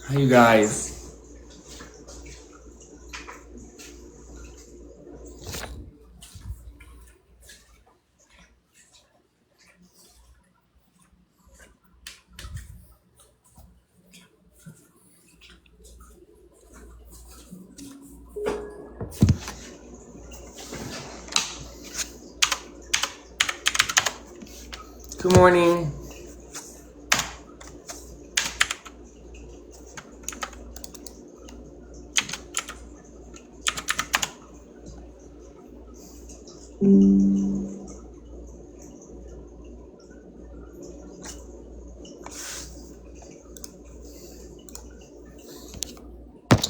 Hi, you guys. Good morning.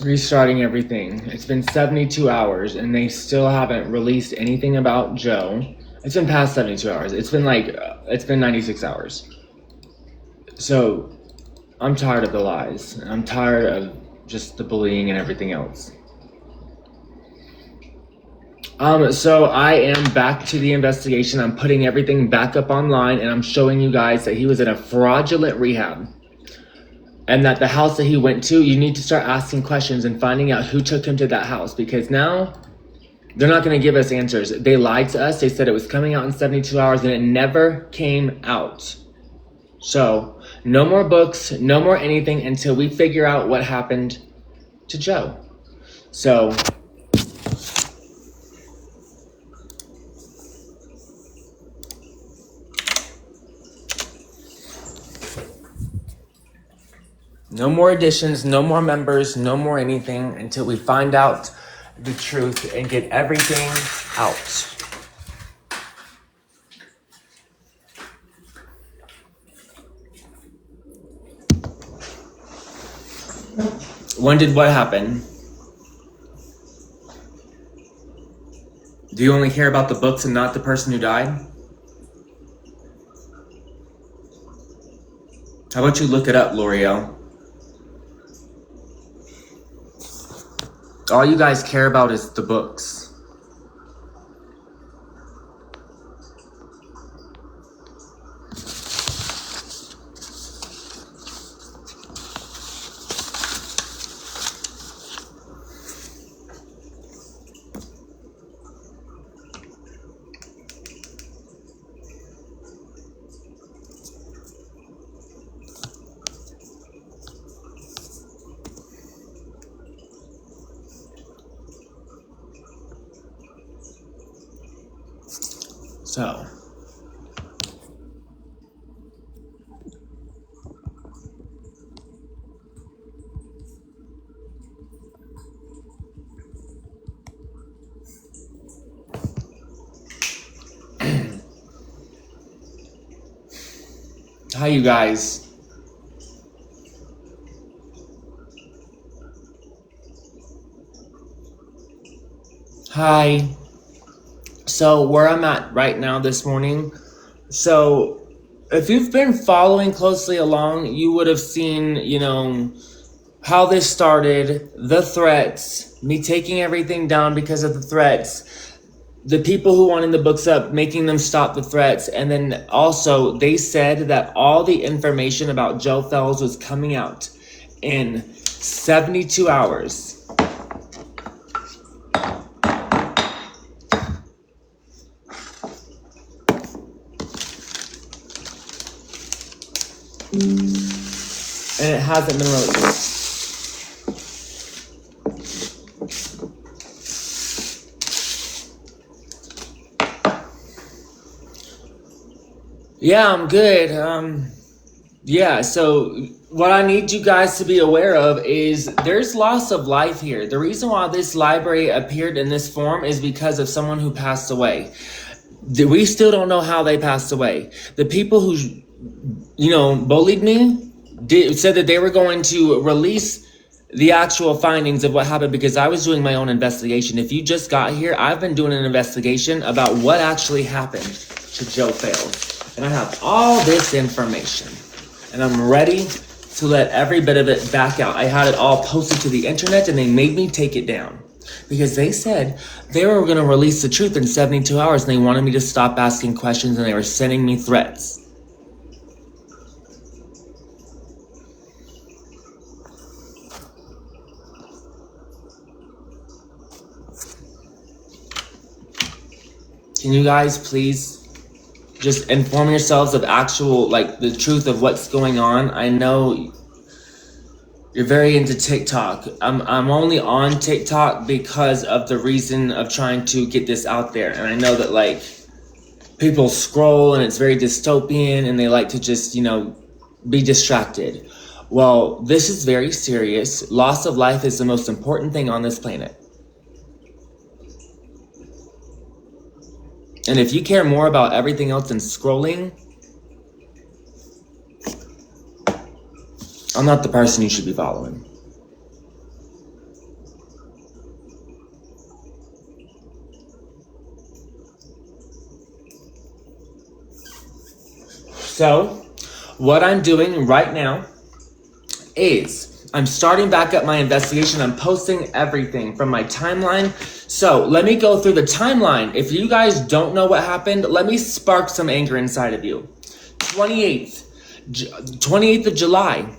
Restarting everything. It's been 72 hours and they still haven't released anything about Joe. It's been past 72 hours. It's been 96 hours. So I'm tired of the lies. I'm tired of just the bullying and everything else. So I am back to the investigation. I'm putting everything back up online and I'm showing you guys that he was in a fraudulent rehab. And that the house that he went to, you need to start asking questions and finding out who took him to that house, because now they're not going to give us answers. They lied to us. They said it was coming out in 72 hours and it never came out. So no more books, no more anything until we figure out what happened to Joe. So no more additions, no more members, no more anything until we find out the truth and get everything out. When did what happen? Do you only care about the books and not the person who died? How about you look it up, L'Oreal? All you guys care about is the books. So, hi you guys. Hi. So where I'm at right now this morning, so if you've been following closely along, you would have seen, how this started, the threats, me taking everything down because of the threats, the people who wanted the books up, making them stop the threats. And then also they said that all the information about Joe Fells was coming out in 72 hours. And it hasn't been released. Yeah, I'm good. So what I need you guys to be aware of is there's loss of life here. The reason why this library appeared in this form is because of someone who passed away. We still don't know how they passed away. The people who, bullied me said that they were going to release the actual findings of what happened because I was doing my own investigation. If you just got here, I've been doing an investigation about what actually happened to Joe Fells. And I have all this information. And I'm ready to let every bit of it back out. I had it all posted to the internet and they made me take it down. Because they said they were going to release the truth in 72 hours and they wanted me to stop asking questions and they were sending me threats. Can you guys please just inform yourselves of actual, like, the truth of what's going on? I know you're very into TikTok. I'm only on TikTok because of the reason of trying to get this out there. And I know that, like, people scroll and it's very dystopian and they like to just, be distracted. Well, this is very serious. Loss of life is the most important thing on this planet. And if you care more about everything else than scrolling, I'm not the person you should be following. So, what I'm doing right now is I'm starting back up my investigation. I'm posting everything from my timeline. So let me go through the timeline. If you guys don't know what happened, let me spark some anger inside of you. 28th of July,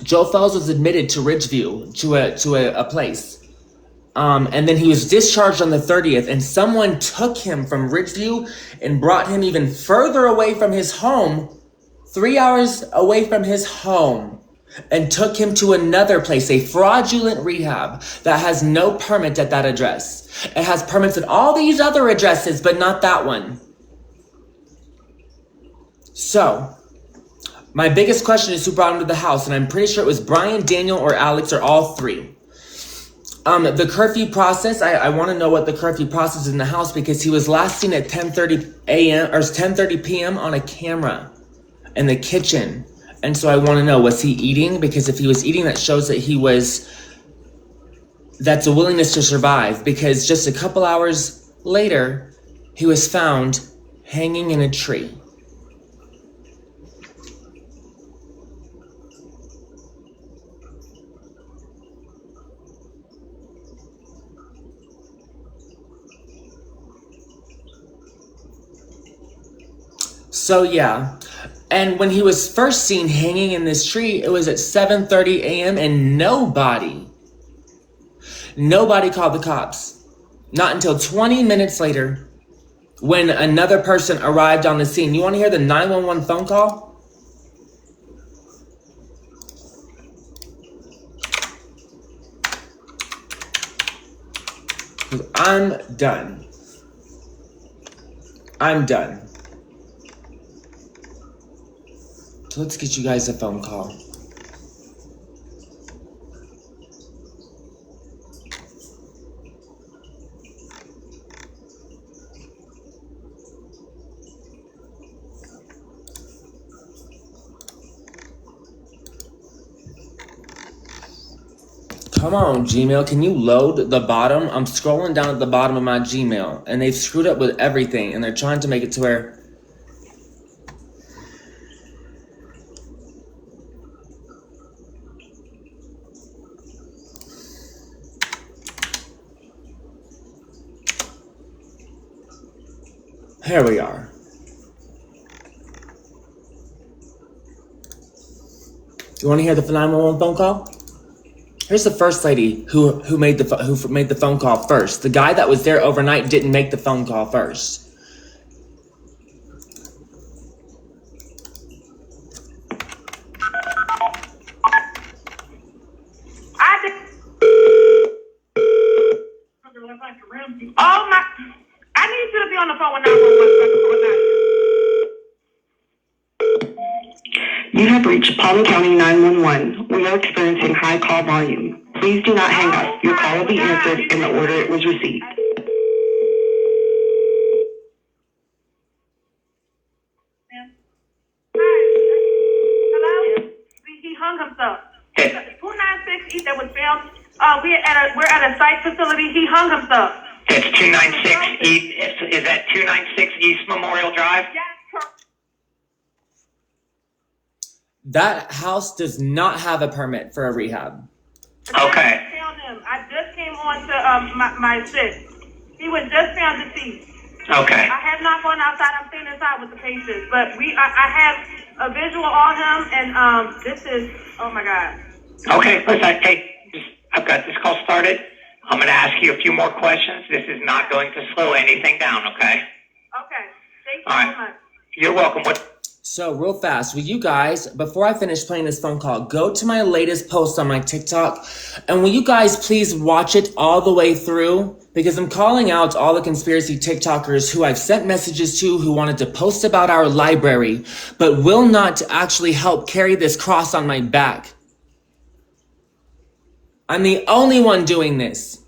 Joe Fells was admitted to Ridgeview, to a place. And then he was discharged on the 30th, and someone took him from Ridgeview and brought him even further away from his home, 3 hours away from his home, and took him to another place, a fraudulent rehab that has no permit at that address. It has permits at all these other addresses, but not that one. So, my biggest question is who brought him to the house, and I'm pretty sure it was Brian, Daniel, or Alex, or all three. The curfew process, I want to know what the curfew process is in the house, because he was last seen at 10:30 a.m. or 10:30 p.m. on a camera in the kitchen. And so I want to know, was he eating? Because if he was eating, that shows that that's a willingness to survive, because just a couple hours later, he was found hanging in a tree. So yeah, and when he was first seen hanging in this tree, it was at 7:30 a.m. and nobody called the cops. Not until 20 minutes later, when another person arrived on the scene. You want to hear the 911 phone call? I'm done. So let's get you guys a phone call. Come on, Gmail, can you load the bottom? I'm scrolling down at the bottom of my Gmail, and they've screwed up with everything, and they're trying to make it to where... Here we are. You want to hear the 911 phone call? Here's the first lady who made the phone call first. The guy that was there overnight didn't make the phone call first. Oh my! I need you to be on the phone with 911. You have reached Palm County 911. We are experiencing high call volume. Please do not hang up. Your call will be answered in the order it was received. Hello? He hung himself. 296 East that was found. We're at a site facility. He hung himself. It's 296 East. Is that 296 East Memorial Drive? Yes. That house does not have a permit for a rehab. Okay. I found him. I just came on to my shift. He was just found deceased. Okay. I have not gone outside. I'm staying inside with the patients, but I have a visual on him, and this is, oh my God. Okay. Listen, I've got this call started. I'm going to ask you a few more questions. This is not going to slow anything down. Okay. Thank you All so right. much. You're welcome. What? So real fast, will you guys, before I finish playing this phone call, go to my latest post on my TikTok, and will you guys please watch it all the way through? Because I'm calling out all the conspiracy TikTokers who I've sent messages to who wanted to post about our library, but will not actually help carry this cross on my back. I'm the only one doing this.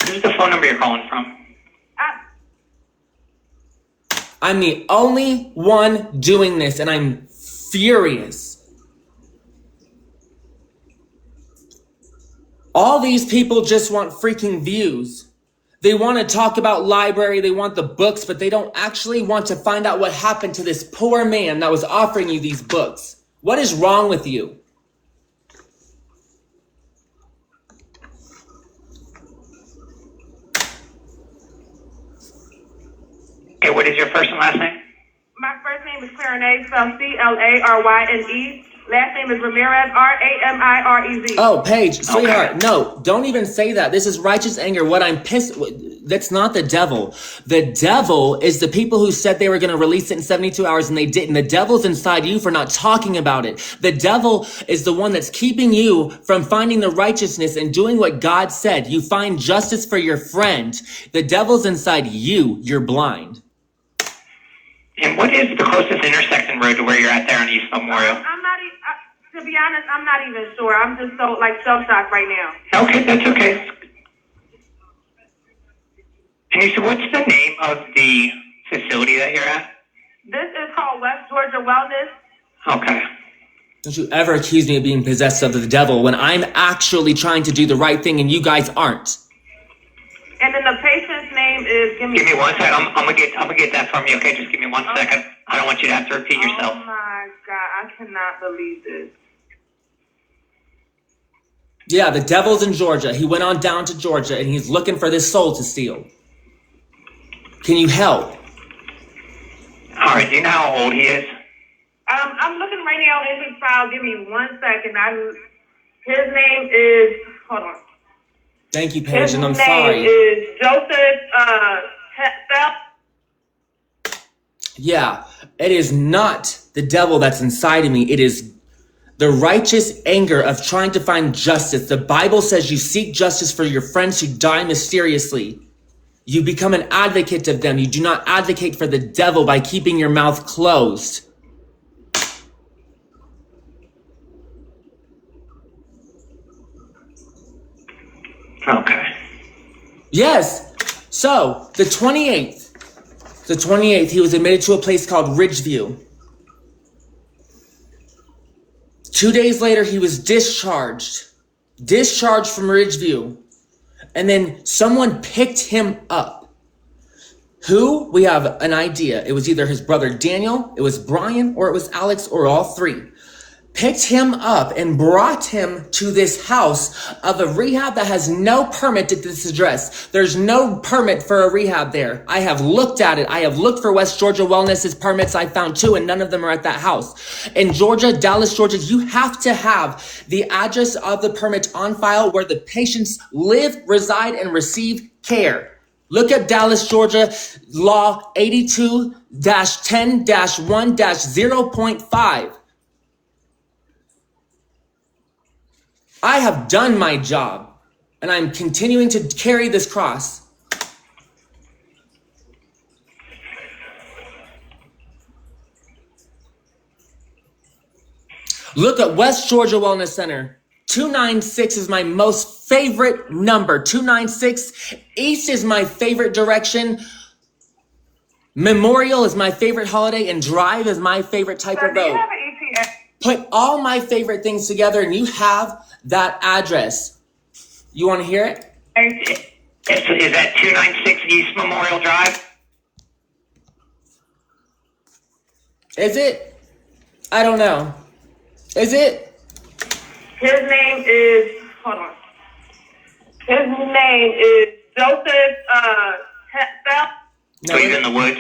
This is the phone number you're calling from. I'm the only one doing this, and I'm furious. All these people just want freaking views. They want to talk about library, they want the books, but they don't actually want to find out what happened to this poor man that was offering you these books. What is wrong with you? Okay, what is your first and last name? My first name is Clarinet, spelled Claryne. Last name is Ramirez, Ramirez. Oh, Paige, sweetheart, no, don't even say that. This is righteous anger. What I'm pissed, that's not the devil. The devil is the people who said they were going to release it in 72 hours and they didn't. The devil's inside you for not talking about it. The devil is the one that's keeping you from finding the righteousness and doing what God said. You find justice for your friend. The devil's inside you. You're blind. And what is the closest intersection road to where you're at there on East Memorial? I'm not even, to be honest, I'm not even sure. I'm just so, shell-shocked right now. Okay, that's okay. And you said, what's the name of the facility that you're at? This is called West Georgia Wellness. Okay. Don't you ever accuse me of being possessed of the devil when I'm actually trying to do the right thing and you guys aren't. And then the patient's name is, Give me 1 second. I'm gonna get that from you. Okay, just give me 1 second. I don't want you to have to repeat yourself. Oh my God, I cannot believe this. Yeah, the devil's in Georgia. He went on down to Georgia and he's looking for this soul to steal. Can you help? All right. Do you know how old he is? I'm looking right now in his file. Give me 1 second. His name is, hold on. Thank you, Paige, and I'm His name sorry. is Joseph Phelps. Yeah, it is not the devil that's inside of me. It is the righteous anger of trying to find justice. The Bible says you seek justice for your friends who die mysteriously. You become an advocate of them. You do not advocate for the devil by keeping your mouth closed. Okay. Yes. So, the 28th, he was admitted to a place called Ridgeview. 2 days later, he was discharged from Ridgeview. And then someone picked him up. Who? We have an idea. It was either his brother Daniel, it was Brian, or it was Alex, or all three. Picked him up and brought him to this house of a rehab that has no permit at this address. There's no permit for a rehab there. I have looked at it. I have looked for West Georgia Wellness's permits. I found 2 and none of them are at that house. In Georgia, Dallas, Georgia, you have to have the address of the permit on file where the patients live, reside, and receive care. Look at Dallas, Georgia, Law 82-10-1-0.5. I have done my job, and I'm continuing to carry this cross. Look at West Georgia Wellness Center. 296 is my most favorite number. 296. East is my favorite direction. Memorial is my favorite holiday, and Drive is my favorite type of Do you road. have an ETA? Put all my favorite things together, and you have that address. You want to hear it? Is that 296 East Memorial Drive? Is it? I don't know. Is it? His name is, hold on. His name is Joseph Phelps. No, So he's in the woods?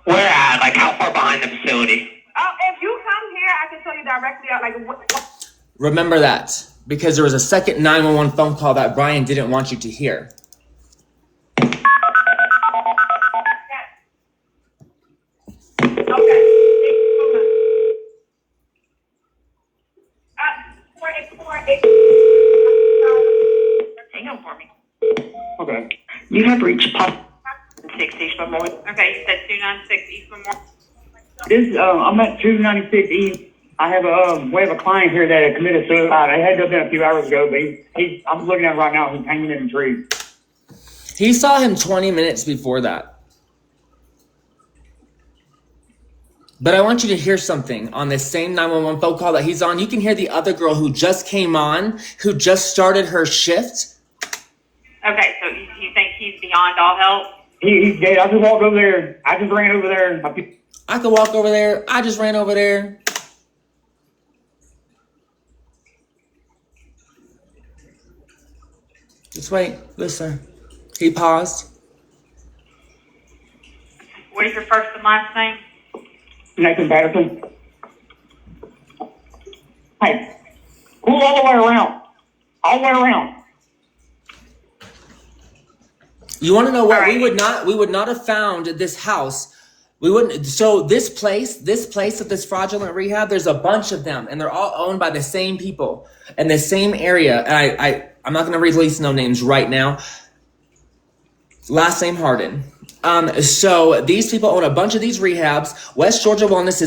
Where at? Like how far behind the facility? Oh, if you come here, I can tell you directly out, what. remember that, because there was a second 911 phone call that Brian didn't want you to hear. I'm at 296 East. We have a client here that had committed suicide. It had to have been a few hours ago, but I'm looking at it right now. He's hanging in a tree. He saw him 20 minutes before that. But I want you to hear something on this same 911 phone call that he's on. You can hear the other girl who just came on, who just started her shift. Okay, so you think he's beyond all help? He's dead. I just walked over there. I just ran over there. I could walk over there. I just ran over there. Just wait. Listen. He paused. What is your first and last name? Nathan Patterson. Hey, cool all the way around. All the way around. You want to know what? All right. We would not have found this house. We wouldn't. So this place of this fraudulent rehab, there's a bunch of them, and they're all owned by the same people in the same area. And I'm not going to release no names right now. Last name Harden. So these people own a bunch of these rehabs. West Georgia Wellness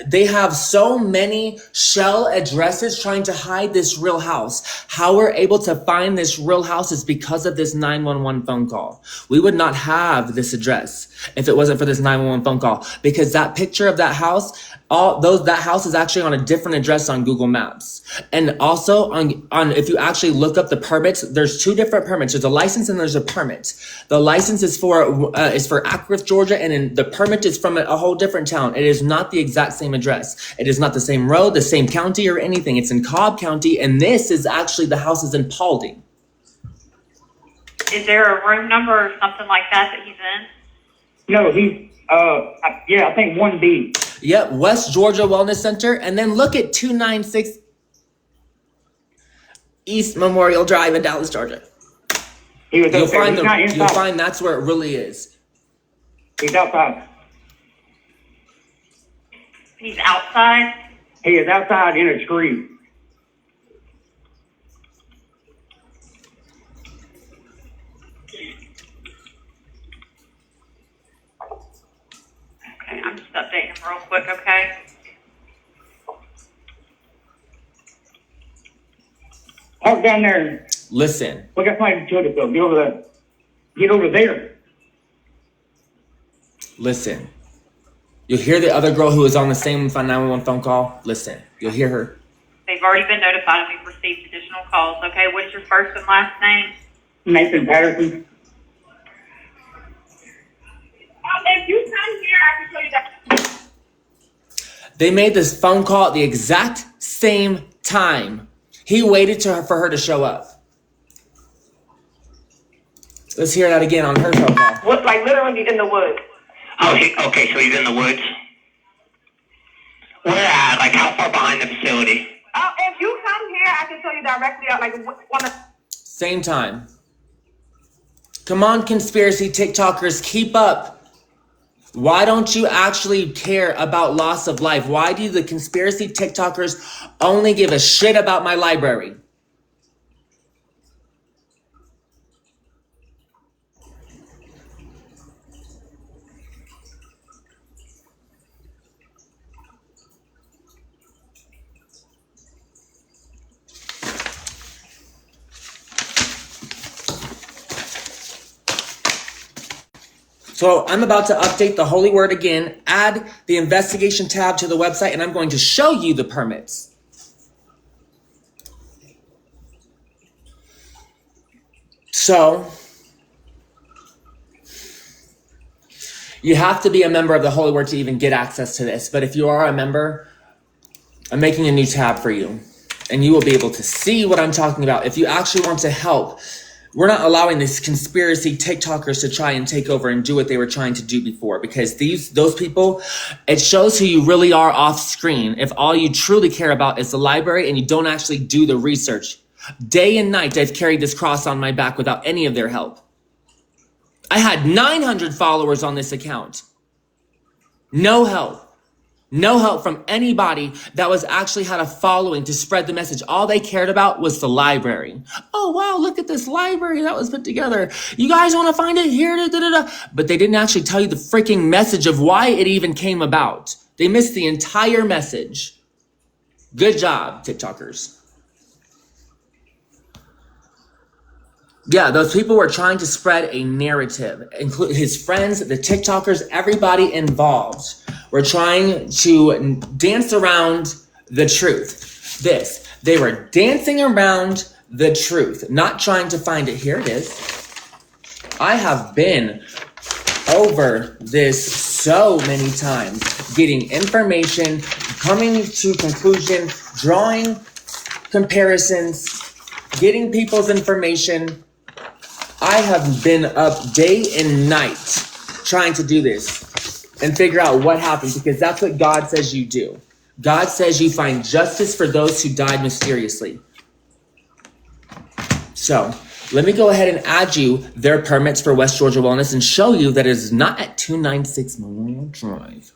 they have so many shell addresses trying to hide this real house. How we're able to find this real house is because of this 911 phone call. We would not have this address if it wasn't for this 911 phone call, because that picture of that house, that house is actually on a different address on Google Maps. And also on if you actually look up the permits, there's two different permits. There's a license and there's a permit. The license is for Acworth, Georgia, and then the permit is from a whole different town. It is not the exact same address. It is not the same road, the same county, or anything. It's in Cobb County, and this is actually the house is in Paulding. Is there a room number or something like that he's in? No, he's I think 1B. Yep, West Georgia Wellness Center, and then look at 296 East Memorial Drive in Dallas, Georgia. He was You'll okay. you'll find that's where it really is. He's outside. He's outside? He is outside in a tree. Okay, I'm just updating him real quick, okay? Walk down there. Listen, We got somebody to shoot us though. Get over there. Get over there. listen. You'll hear the other girl who is on the same 911 phone call. Listen, you'll hear her. They've already been notified and we've received additional calls, okay? What's your first and last name? Nathan Patterson. If you come here, I can show you that. They made this phone call at the exact same time. He waited for her to show up. Let's hear that again on her phone call. What, like literally in the woods? Oh, okay, so he's in the woods. Where at? Like, how far behind the facility? If you come here, I can show you directly out, like, on the... Same time. Come on, conspiracy TikTokers, keep up. Why don't you actually care about loss of life? Why do the conspiracy TikTokers only give a shit about my library? So I'm about to update the Holy Word again, add the investigation tab to the website, and I'm going to show you the permits. So you have to be a member of the Holy Word to even get access to this. But if you are a member, I'm making a new tab for you, and you will be able to see what I'm talking about. If you actually want to help, we're not allowing these conspiracy TikTokers to try and take over and do what they were trying to do before, because those people, it shows who you really are off screen. If all you truly care about is the library and you don't actually do the research. Day and night, I've carried this cross on my back without any of their help. I had 900 followers on this account. No help. No help from anybody that was actually had a following to spread the message. All they cared about was the library. Oh, wow, look at this library that was put together. You guys want to find it here? Da, da, da. But they didn't actually tell you the freaking message of why it even came about. They missed the entire message. Good job, TikTokers. Yeah, those people were trying to spread a narrative. Include his friends, the TikTokers, everybody involved were trying to dance around the truth. They were dancing around the truth, not trying to find it. Here it is. I have been over this so many times, getting information, coming to conclusion, drawing comparisons, getting people's information. I have been up day and night trying to do this and figure out what happened, because that's what God says you do. God says you find justice for those who died mysteriously. So let me go ahead and add you their permits for West Georgia Wellness and show you that it is not at 296 Memorial Drive.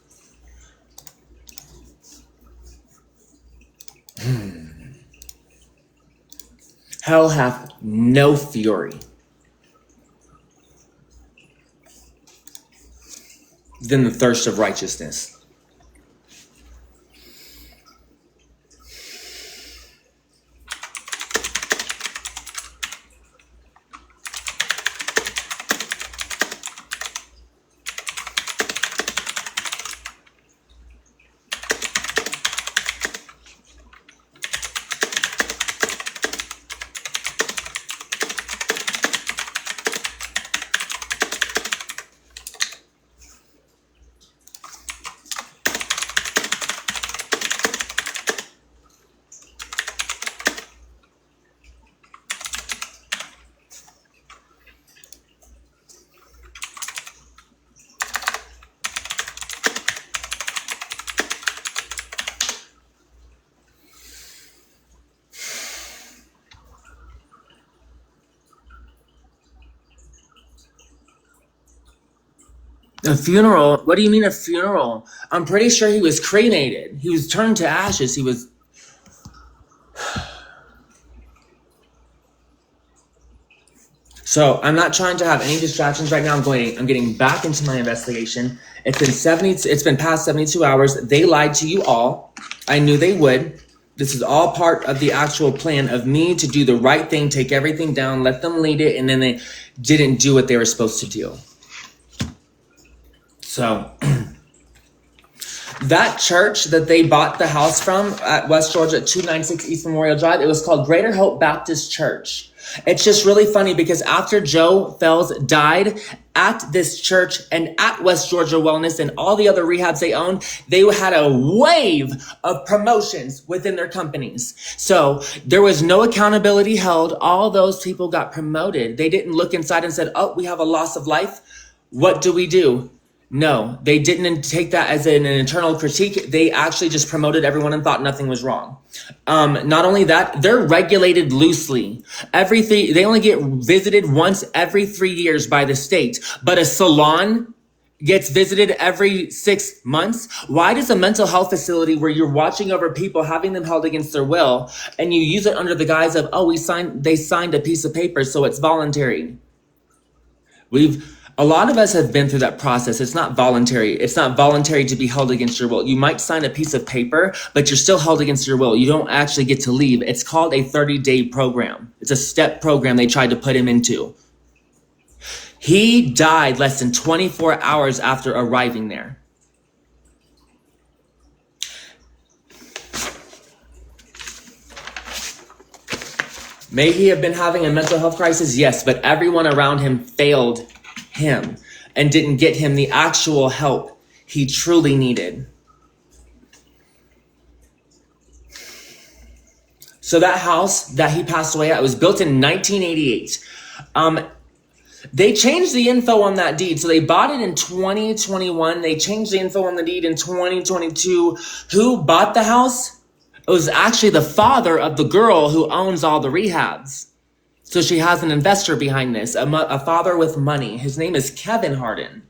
Hell hath no fury than the thirst of righteousness. A funeral? What do you mean a funeral? I'm pretty sure he was cremated. He was turned to ashes. He was... So I'm not trying to have any distractions right now. I'm getting back into my investigation. It's been past 72 hours. They lied to you all. I knew they would. This is all part of the actual plan of me to do the right thing, take everything down, let them lead it, and then they didn't do what they were supposed to do. So that church that they bought the house from at West Georgia at 296 East Memorial Drive, it was called Greater Hope Baptist Church. It's just really funny because after Joe Fells died at this church and at West Georgia Wellness and all the other rehabs they owned, they had a wave of promotions within their companies. So there was no accountability held. All those people got promoted. They didn't look inside and said, oh, we have a loss of life. What do? No, they didn't take that as an internal critique. They actually just promoted everyone and thought nothing was wrong. Not only that, they're regulated loosely. They only get visited once every 3 years by the state, but a salon gets visited every 6 months. Why does a mental health facility where you're watching over people, having them held against their will, and you use it under the guise of, they signed a piece of paper, so it's voluntary? A lot of us have been through that process. It's not voluntary. It's not voluntary to be held against your will. You might sign a piece of paper, but you're still held against your will. You don't actually get to leave. It's called a 30-day program. It's a step program they tried to put him into. He died less than 24 hours after arriving there. May he have been having a mental health crisis? Yes, but everyone around him failed him and didn't get him the actual help he truly needed. So that house that he passed away at was built in 1988. They changed the info on that deed. So they bought it in 2021. They changed the info on the deed in 2022. Who bought the house? It was actually the father of the girl who owns all the rehabs. So she has an investor behind this, a father with money. His name is Kevin Harden.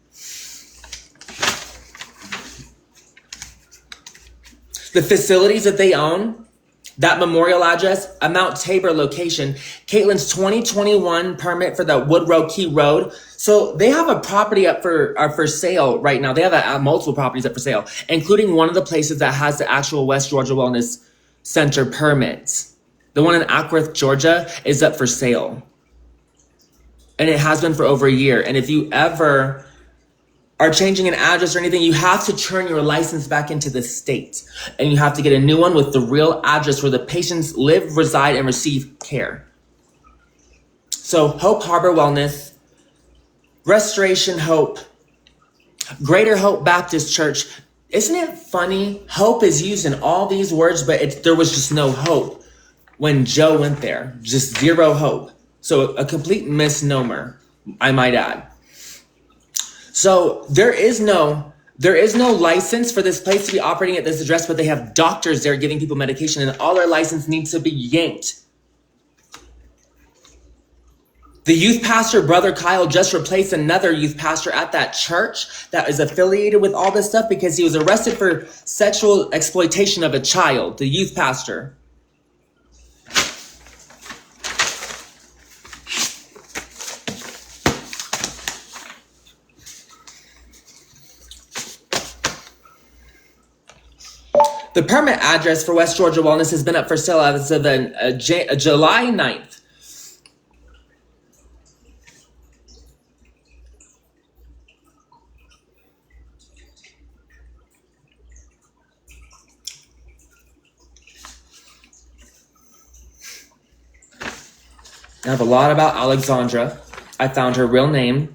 The facilities that they own, That memorial address, a Mount Tabor location, Caitlin's 2021 permit for the Woodrow Key Road. So they have a property up for sale right now. They have multiple properties up for sale, including one of the places that has the actual West Georgia Wellness Center permits. The one in Ackworth, Georgia is up for sale. And it has been for over a year. And if you ever are changing an address or anything, you have to turn your license back into the state. And you have to get a new one with the real address where the patients live, reside, and receive care. So Hope Harbor Wellness, Restoration Hope, Greater Hope Baptist Church. Isn't it funny? Hope is used in all these words, but there was just no hope when Joe went there. Just zero hope. So a complete misnomer, I might add. So there is no license for this place to be operating at this address, but they have doctors there giving people medication, and all their license needs to be yanked. The youth pastor, Brother Kyle, just replaced another youth pastor at that church that is affiliated with all this stuff because he was arrested for sexual exploitation of a child, the youth pastor. The permit address for West Georgia Wellness has been up for sale as of July 9th. I have a lot about Alexandra. I found her real name.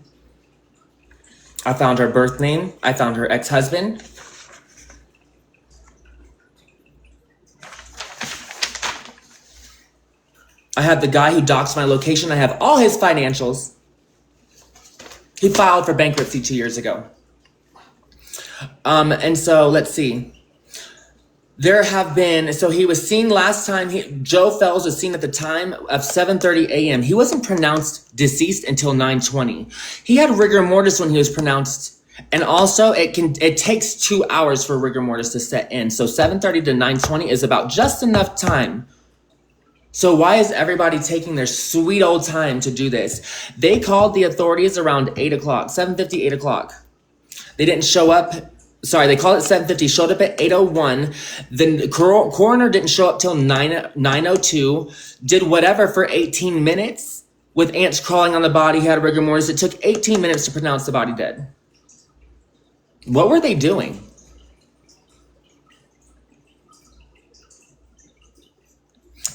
I found her birth name. I found her ex-husband. I have the guy who doxed my location. I have all his financials. He filed for bankruptcy 2 years ago. And so let's see. He was seen last time. Joe Fells was seen at the time of 7:30 a.m. He wasn't pronounced deceased until 9:20. He had rigor mortis when he was pronounced. And also it takes 2 hours for rigor mortis to set in. So 7:30 to 9:20 is about just enough time. So why is everybody taking their sweet old time to do this? They called the authorities around 8 o'clock, 7:50, 8 o'clock. They didn't show up. Sorry, they called it 7:50, showed up at 8:01. The coroner didn't show up till 9:02, did whatever for 18 minutes with ants crawling on the body, had rigor mortis. It took 18 minutes to pronounce the body dead. What were they doing?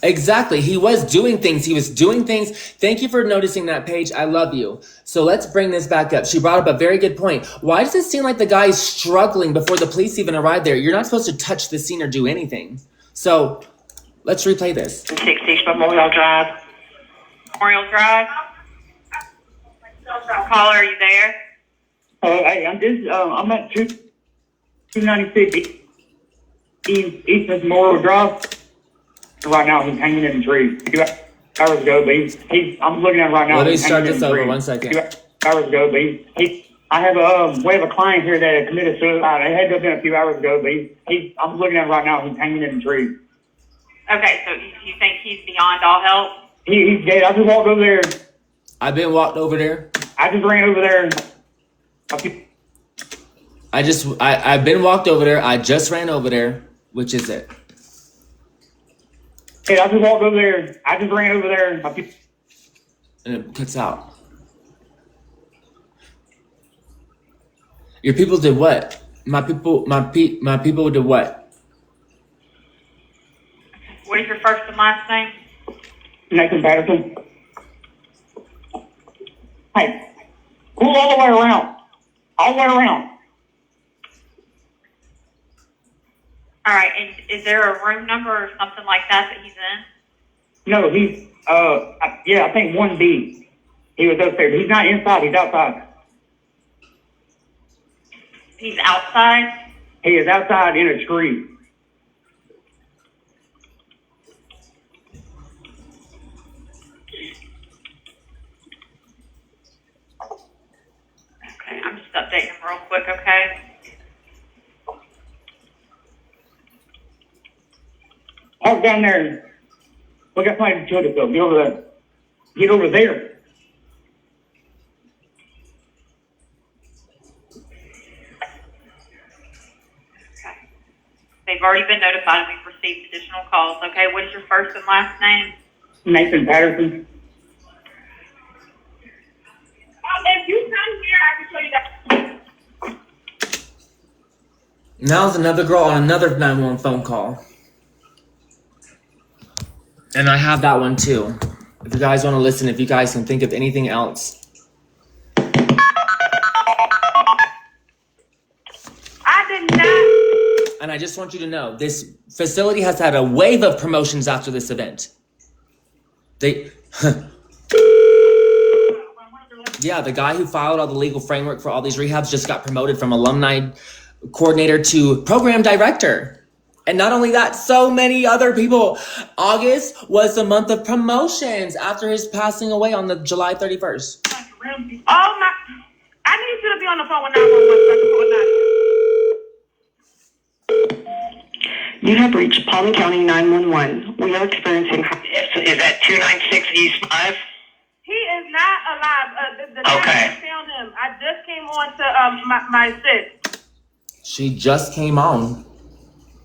Exactly. He was doing things. Thank you for noticing that, Paige. I love you. So let's bring this back up. She brought up a very good point. Why does it seem like the guy is struggling before the police even arrive there? You're not supposed to touch the scene or do anything. So let's replay this. 6 East Memorial Drive. Memorial Drive. Caller, are you there? Hey, I'm at 296 East Memorial Drive. Right now, he's hanging in the tree. 2 hours ago, but I'm looking at him right now. Let me start this over 1 second. 2 hours ago, but we have a client here that committed suicide. It had to have been a few hours ago, but I'm looking at him right now. He's hanging in the tree. Okay, so you think he's beyond all help? He's dead. I just walked over there. I've been walked over there. I just ran over there. I've been walked over there. I just ran over there. Which is it? Hey, I just walked over there. I just ran over there. And it cuts out. Your people did what? My people did what? What is your first and last name? Nathan Patterson. Hey, pull all the way around. All the way around. All right, and is there a room number or something like that he's in? No, he's, I think 1B. He was upstairs. He's not inside, he's outside. He's outside? He is outside in a tree. Okay, I'm just updating him real quick, okay? Park down there and we got somebody to shoot us up. Get over there. Get over there. Okay. They've already been notified. We've received additional calls. Okay, what is your first and last name? Nathan Patterson. If you come here, I can show you that. Now there's another girl on another 911 phone call. And I have that one too. If you guys want to listen, if you guys can think of anything else. I did not. And I just want you to know, this facility has had a wave of promotions after this event. Yeah, the guy who filed all the legal framework for all these rehabs just got promoted from alumni coordinator to program director. And not only that, so many other people. August was the month of promotions after his passing away on the July 31st. Oh my! I need you to be on the phone with 911. You have reached Palm County 911. We are experiencing Is that 296 East 5? He is not alive. The Okay. doctor found him. I just came on to my sis. She just came on.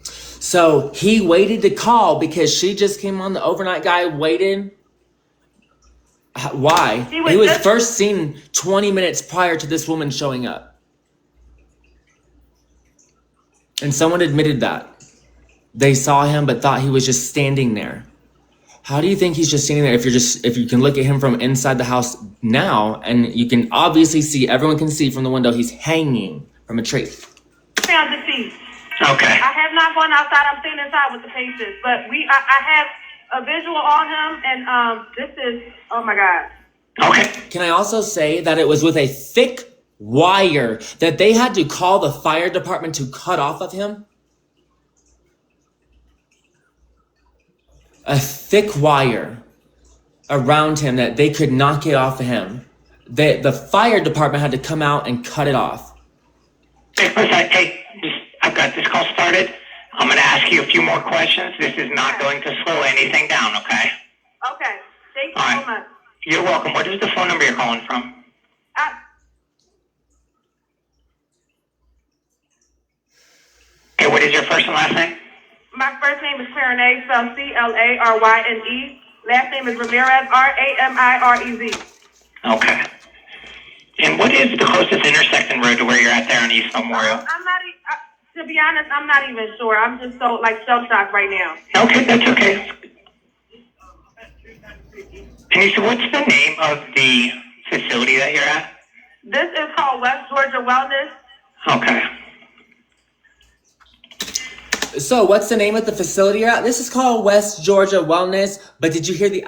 So he waited to call because she just came on. The overnight guy waited. Why? He was He was just- first seen 20 minutes prior to this woman showing up. And someone admitted that. They saw him but thought he was just standing there. How do you think he's just standing there if you can look at him from inside the house now and you can obviously see, everyone can see from the window, he's hanging from a tree. Found deceased. Okay. I have not gone outside. I'm staying inside with the patients, but I have a visual on him, and this is, oh my God. Okay. Can I also say that it was with a thick wire that they had to call the fire department to cut off of him? A thick wire around him that they could not get off of him. The fire department had to come out and cut it off. Hey, I've got this call started. I'm going to ask you a few more questions. This is not going to slow anything down, okay? Okay. Thank you All so right. much. You're welcome. What is the phone number you're calling from? Okay, what is your first and last name? My first name is Clarinet, spelled Claryne. Last name is Ramirez, Ramirez. Okay. And what is the closest intersecting road to where you're at there on East Memorial? I'm not, to be honest, I'm not even sure. I'm just so, shell-shocked right now. Okay, that's okay. Tanisha, what's the name of the facility that you're at? This is called West Georgia Wellness. Okay. So what's the name of the facility you're at? This is called West Georgia Wellness, but did you hear the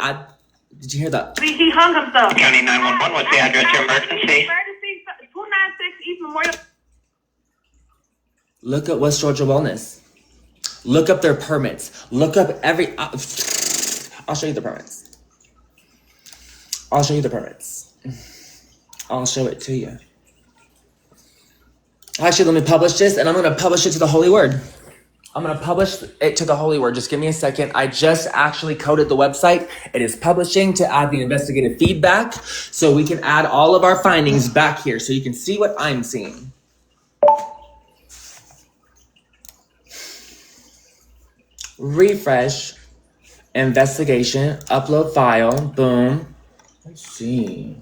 did you hear that? He hung himself. County 911, what's the address to emergency? 296 East Memorial. Look at West Georgia Wellness. Look up their permits. Look up every... I'll show you the permits. I'll show you the permits. I'll show it to you. Actually, let me publish this, and I'm going to publish it to the Holy Word. I'm going to publish it to the Holy Word. Just give me a second. I just actually coded the website. It is publishing to add the investigative feedback, so we can add all of our findings back here, so you can see what I'm seeing. Refresh, investigation, upload file, boom. Let's see.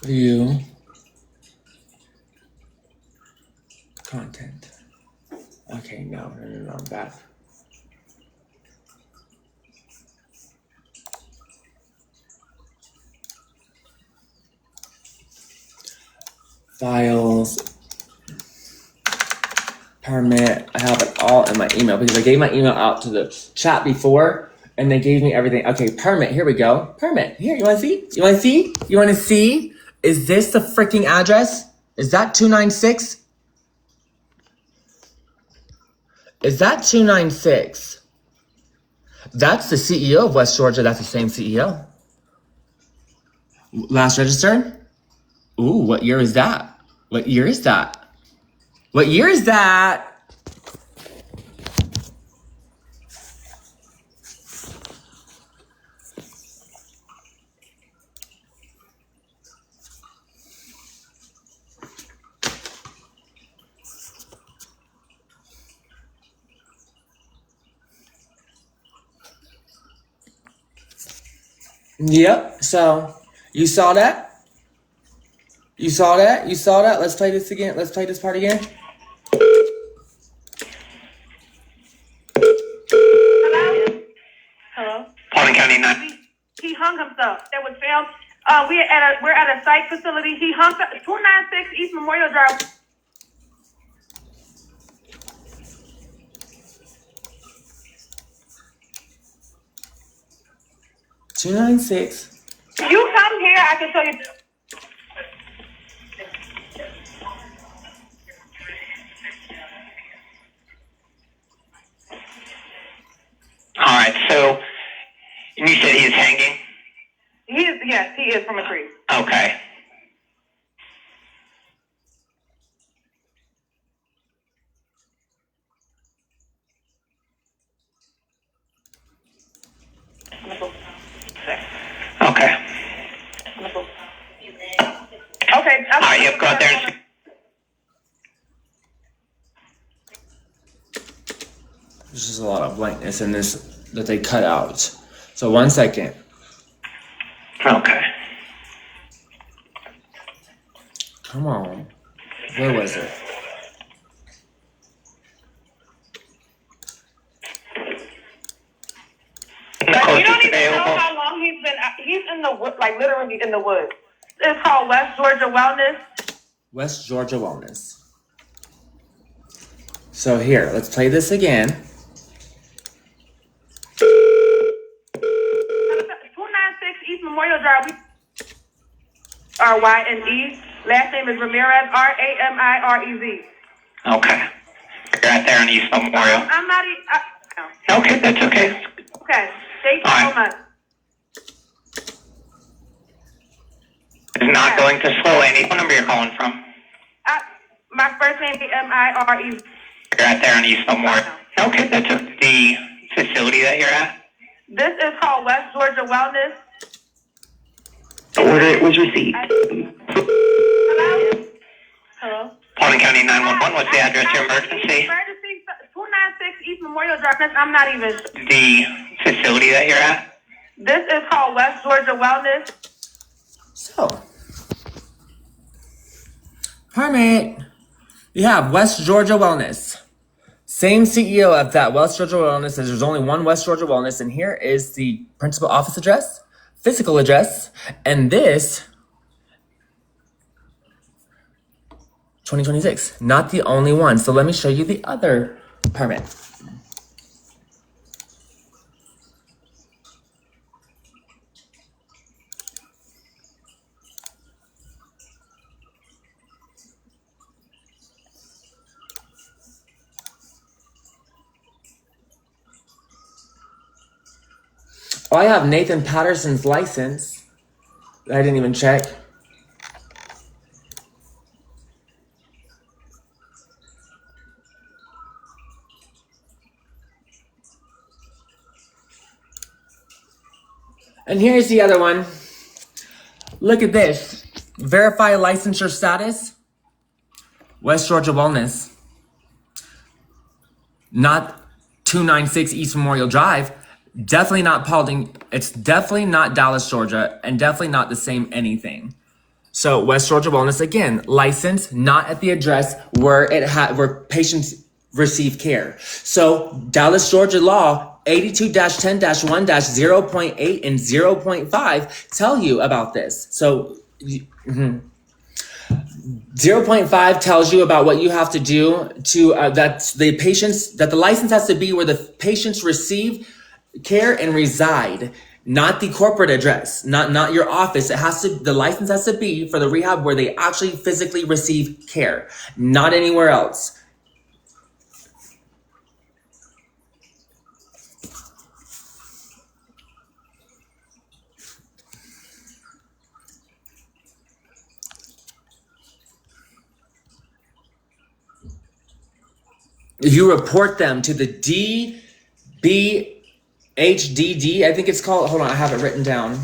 View. Content. Okay, no, I'm back. Files. Permit. I have it all in my email because I gave my email out to the chat before and they gave me everything. Okay, permit. Here we go. Permit. Here, you want to see? You want to see? You want to see? Is this the freaking address? Is that 296? Is that 296? That's the CEO of West Georgia. That's the same CEO. Last registered? Ooh, what year is that? What year is that? What year is that? Yep. So you saw that? You saw that? You saw that? Let's play this again. Let's play this part again. Hello? Hello? Paulding County 9. He hung himself. That was found. We're at a site facility. He hung 296 East Memorial Drive. $296. You come here, I can show you. All right, so and you said he is hanging? Yes, he is from a tree. Okay. Okay. Okay. All right, yep, go out there and see. There's just a lot of blankness in this that they cut out. So 1 second. Okay. Come on. Where was it? The You don't closest even know available. how long he's been. He's in the wood, like literally in the woods. It's called West Georgia Wellness. West Georgia Wellness. So here, let's play this again. 296 East Memorial Drive. R-Y-N-E. Last name is Ramirez. R-A-M-I-R-E-Z. Okay. You're out there on East Memorial. I'm not. No. Okay, that's okay. Okay. Thank you All so right. much. It's not going to slow any phone number you're calling from. My first name is M-I-R-E-Z. You're out there on East Memorial. Okay, that's the facility that you're at. This is called West Georgia Wellness. The order was received. Hello? Hello? Paulding County 911, what's the address of your emergency? Emergency 296 East Memorial Drive. I'm not even. The facility that you're at. This is called West Georgia Wellness. So, permit. You have West Georgia Wellness. Same CEO of that West Georgia Wellness. There's only one West Georgia Wellness, and here is the principal office address, physical address, and this 2026. Not the only one. So let me show you the other permit. Oh, I have Nathan Patterson's license. I didn't even check. And here's the other one. Look at this. Verify licensure status. West Georgia Wellness. Not 296 East Memorial Drive. Definitely not Paulding. It's definitely not Dallas, Georgia, and definitely not the same anything. So West Georgia Wellness, again, licensed, not at the address where where patients receive care. So Dallas, Georgia law 82-10-1-0.8 and 0.5 tell you about this. So 0.5 tells you about what you have to do to that the license has to be where the patients receive care and reside, not the corporate address, not your office. The license has to be for the rehab where they actually physically receive care, not anywhere else. You report them to the DBHDD, I think it's called. Hold on, I have it written down.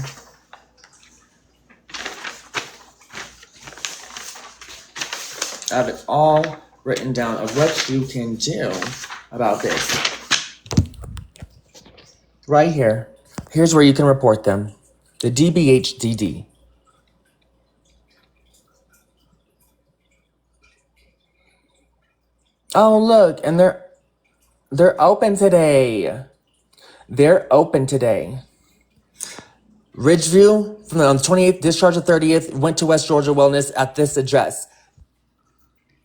I have it all written down of what you can do about this. Right here. Here's where you can report them. The DBHDD. Oh, look, and they're open today. They're open today. Ridgeview from on the 28th, discharge the 30th, went to West Georgia Wellness at this address.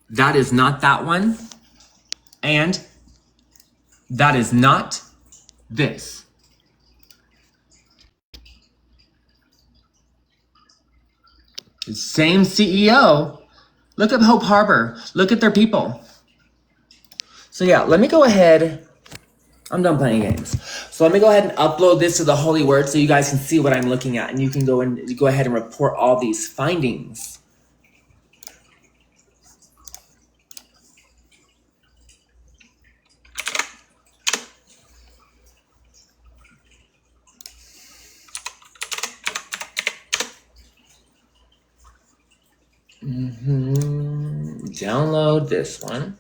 That is not that one. And that is not this. The same CEO. Look at Hope Harbor. Look at their people. So yeah, let me go ahead. I'm done playing games. So let me go ahead and upload this to the Holy Word so you guys can see what I'm looking at. And you can go ahead and report all these findings. Download this one.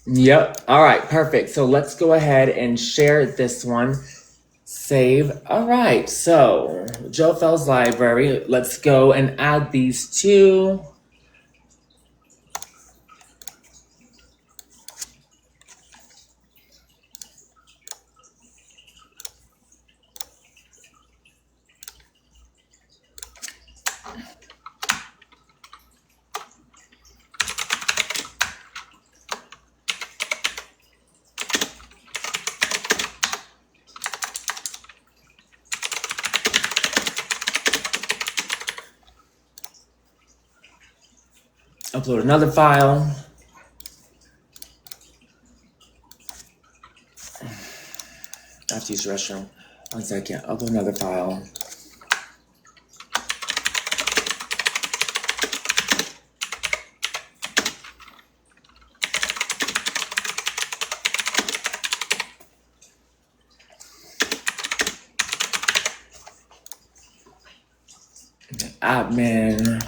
Yep. All right. Perfect. So let's go ahead and share this one. Save. All right. So Joe Fell's library. Let's go and add these two. Upload another file. I have to use the restroom. 1 second. Upload another file. Admin.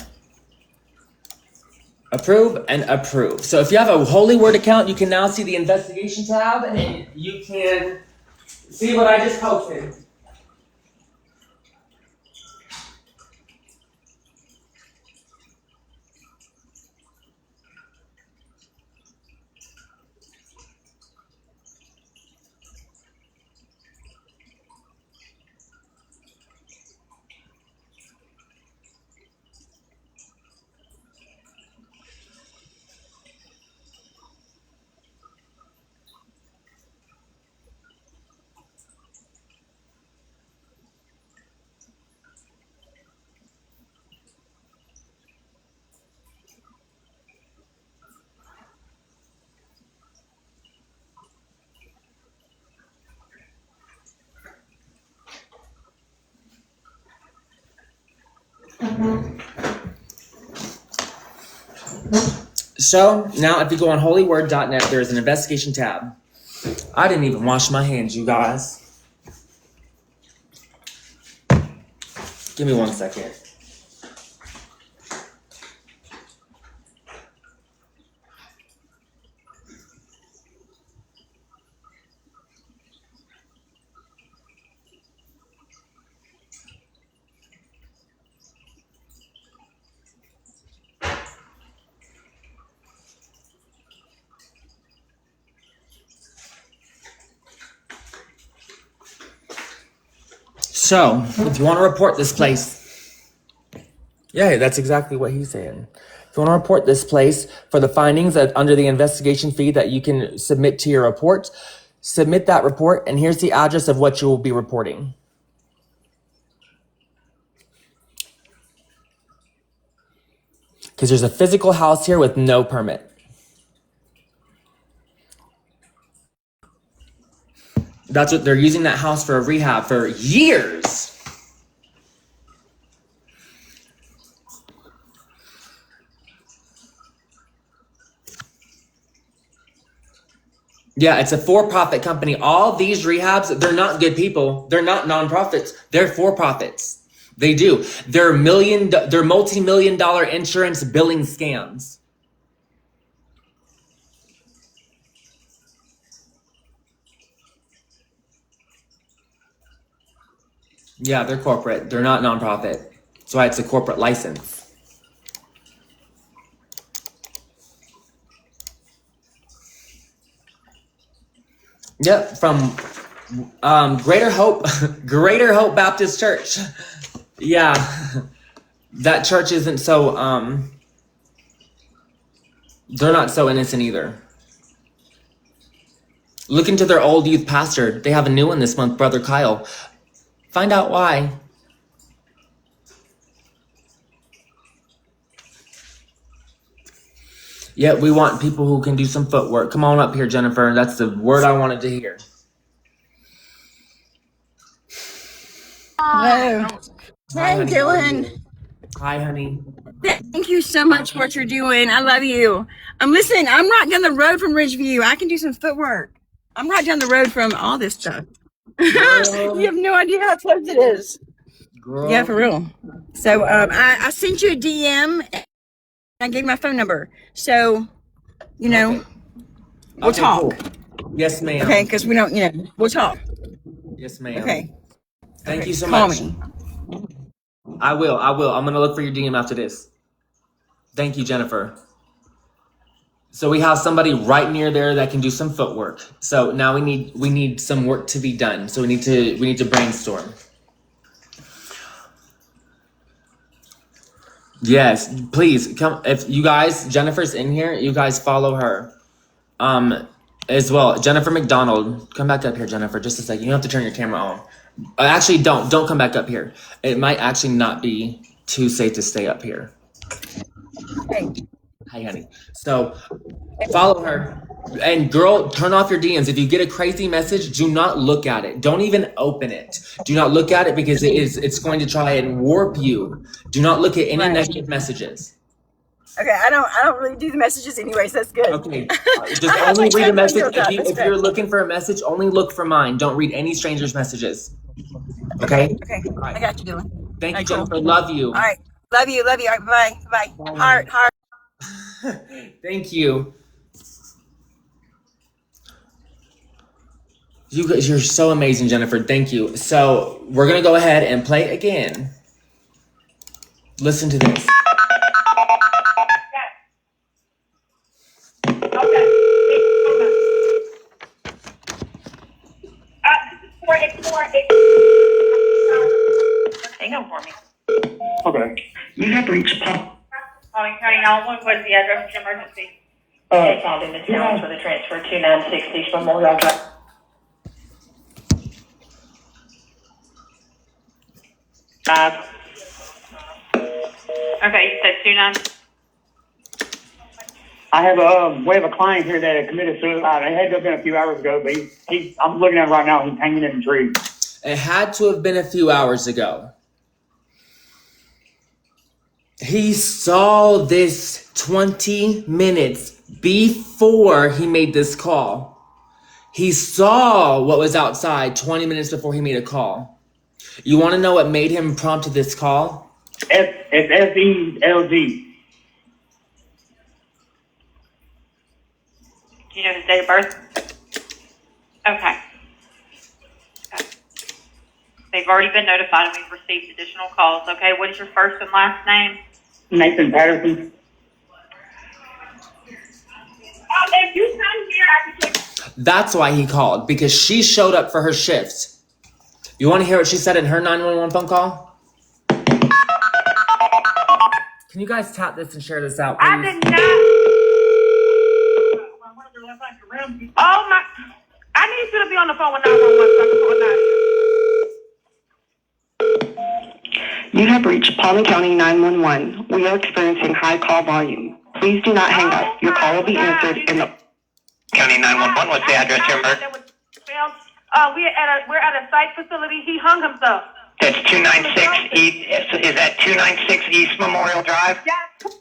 Approve and approve. So if you have a Holy Word account, you can now see the investigation tab and you can see what I just posted. So now if you go on holyword.net, there's an investigation tab. I didn't even wash my hands, you guys. Give me 1 second. So, if you want to report this place, yeah, that's exactly what he's saying. If you want to report this place for the findings that under the investigation fee that you can submit to your report, submit that report, and here's the address of what you will be reporting. Because there's a physical house here with no permit. That's what they're using that house for a rehab for years. Yeah, it's a for-profit company. All these rehabs, they're not good people. They're not nonprofits. They're for-profits. They do. They're multi-million dollar insurance billing scams. Yeah, they're corporate. They're not nonprofit. That's why it's a corporate license. Yep, from Greater Hope, Greater Hope Baptist Church. Yeah, that church isn't so, they're not so innocent either. Look into their old youth pastor. They have a new one this month, Brother Kyle. Find out why. Yeah, we want people who can do some footwork. Come on up here, Jennifer. That's the word I wanted to hear. Hello. Hi, Hey, honey. How are you? Dylan. Hi, honey. Thank you so much for what you're doing. I love you. Listen, I'm right down the road from Ridgeview. I can do some footwork. I'm right down the road from all this stuff. You have no idea how close it is. Girl. Yeah, for real. So I sent you a DM. And I gave my phone number. So, you know, we'll Okay, talk. cool. Yes, ma'am. Okay, because we don't, we'll talk. Yes, ma'am. Okay. Thank you so Call much. me. I will. I'm gonna look for your DM after this. Thank you, Jennifer. So we have somebody right near there that can do some footwork. So now we need some work to be done. So we need to brainstorm. Yes, please come. If you guys, Jennifer's in here, you guys follow her. As well, Jennifer McDonald. Come back up here, Jennifer. Just a second. You have to turn your camera on. Actually, don't come back up here. It might actually not be too safe to stay up here. Hey. Hi, honey. So follow her. And girl, turn off your DMs. If you get a crazy message, do not look at it. Don't even open it. Do not look at it because it's going to try and warp you. Do not look at any Right. negative messages. Okay, I don't really do the messages anyway, so that's good. Okay. Just I have only like read a 10 message. videos out. That's If you're great. looking for a message, only look for mine. Don't read any strangers' messages. Okay? Okay, All right. I got you, Dylan. Thank you, Alright, cool. Jennifer. Love you. All right, love you. All right, bye. Bye. Heart. Thank you. You guys, you're so amazing, Jennifer. Thank you. So we're gonna go ahead and play again. Listen to this. Hang on for me. Okay. You have reached Paul. Calling County 911, what is the address of the emergency? They called in the challenge for the transfer 2960 from Memorial Drive. Okay, you said 29. we have a client here that committed suicide. It had to have been a few hours ago, but I'm looking at it right now. He's hanging in the tree. It had to have been a few hours ago. He saw this 20 minutes before he made this call. He saw what was outside 20 minutes before he made a call. You want to know what made him prompt this call? It's SELG. Do you know his date of birth? Okay. They've already been notified and we've received additional calls. Okay, what is your first and last name? Nathan Patterson. If you come here, I can take. That's why he called, because she showed up for her shift. You want to hear what she said in her 911 phone call? Can you guys tap this and share this out, please? I did not. Oh my! I need you to be on the phone with 911. You have reached Palm County 911. We are experiencing high call volume. Please do not hang up. Your call will be answered in the... County 911, what's the address here, Bert? We're at a site facility. He hung himself. That's 296 East, is that 296 East Memorial Drive? Yes.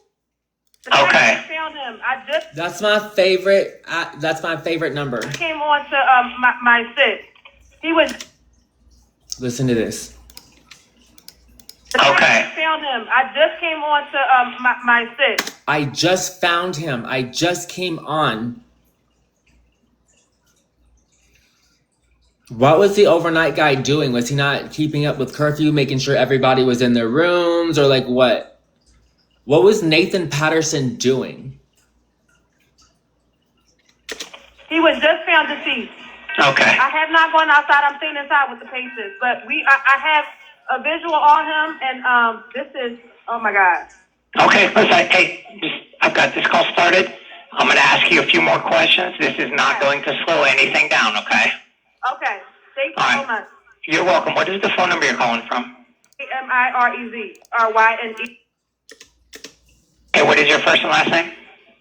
Okay. I found him. I just That's my favorite. That's my favorite number. came on to my sis. He was. Listen to this. Okay. I found him. I just came on to my sis. I just found him. I just came on. What was the overnight guy doing? Was he not keeping up with curfew, making sure everybody was in their rooms, or like what? What was Nathan Patterson doing? He was just found deceased. Okay. I have not gone outside. I'm staying inside with the patients, but I have a visual on him, and this is, oh my God. Okay, listen, hey, I've got this call started. I'm going to ask you a few more questions. This is not going to slow anything down, okay? Okay. Thank you All so right. much. You're welcome. What is the phone number you're calling from? AMIREZRYNE. Okay, what is your first and last name?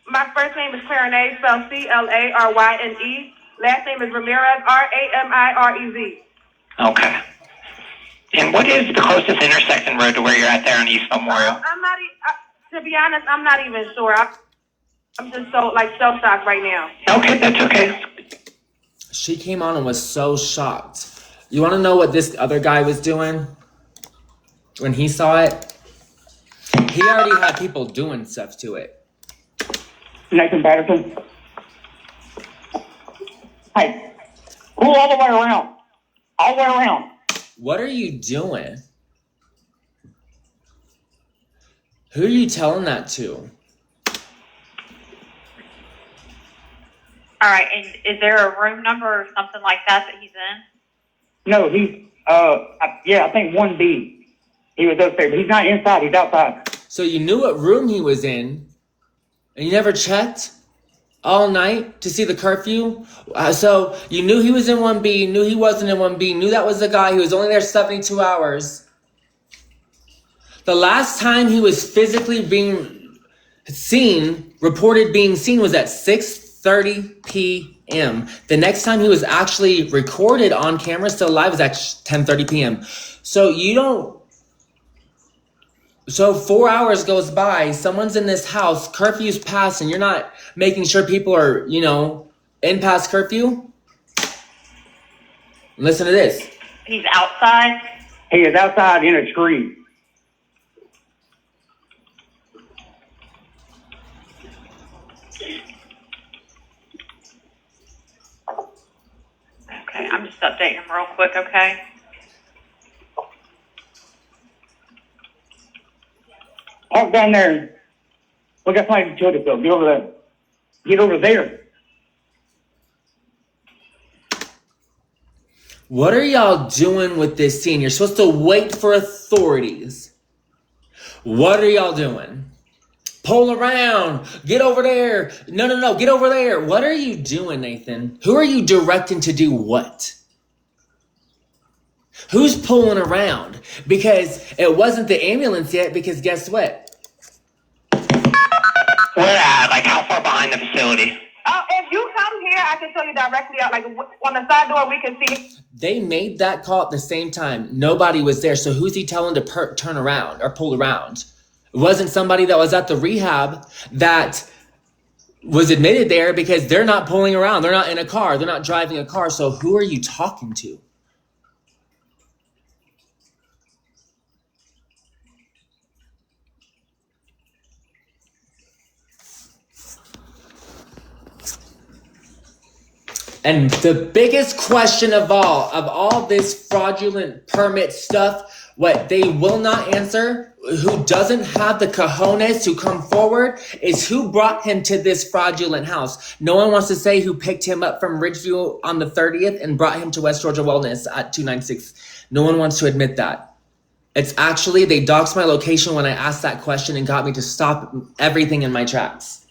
My first name is Clarinet, spelled CLARYNE. Last name is Ramirez, RAMIREZ. Okay. And what is the closest intersecting road to where you're at there on East Memorial? I'm not, to be honest, I'm not even sure. I'm just so, shell shocked right now. Okay, that's okay. She came on and was so shocked. You want to know what this other guy was doing when he saw it? He already had people doing stuff to it. Nathan Patterson. Hey, pull all the way around. All the way around. What are you doing? Who are you telling that to? All right, and is there a room number or something like that he's in? No, he's, I think 1B. He was upstairs, but he's not inside, he's outside. So you knew what room he was in, and you never checked all night to see the curfew? So you knew he was in 1B, knew he wasn't in 1B, knew that was the guy who was only there 72 hours. The last time he was physically being seen, reported being seen, was at 6:30 p.m. The next time he was actually recorded on camera still alive was at 10:30 p.m. So 4 hours goes by, someone's in this house, curfew's passed, and you're not making sure people are, in past curfew? Listen to this. He's outside. He is outside in a tree. Okay, I'm just updating him real quick, okay? Walk down there. Look at somebody killed himself. Get over there. Get over there. What are y'all doing with this scene? You're supposed to wait for authorities. What are y'all doing? Pull around. Get over there. No. Get over there. What are you doing, Nathan? Who are you directing to do what? Who's pulling around? Because it wasn't the ambulance yet, because guess what? Where at? Like, how far behind the facility? If you come here, I can show you directly out, on the side door, we can see. They made that call at the same time. Nobody was there. So who's he telling to turn around or pull around? It wasn't somebody that was at the rehab that was admitted there, because they're not pulling around. They're not in a car. They're not driving a car. So who are you talking to? And the biggest question of all this fraudulent permit stuff, what they will not answer, who doesn't have the cojones to come forward, is who brought him to this fraudulent house. No one wants to say who picked him up from Ridgeview on the 30th and brought him to West Georgia Wellness at 296. No one wants to admit that. It's actually, they doxed my location when I asked that question and got me to stop everything in my tracks.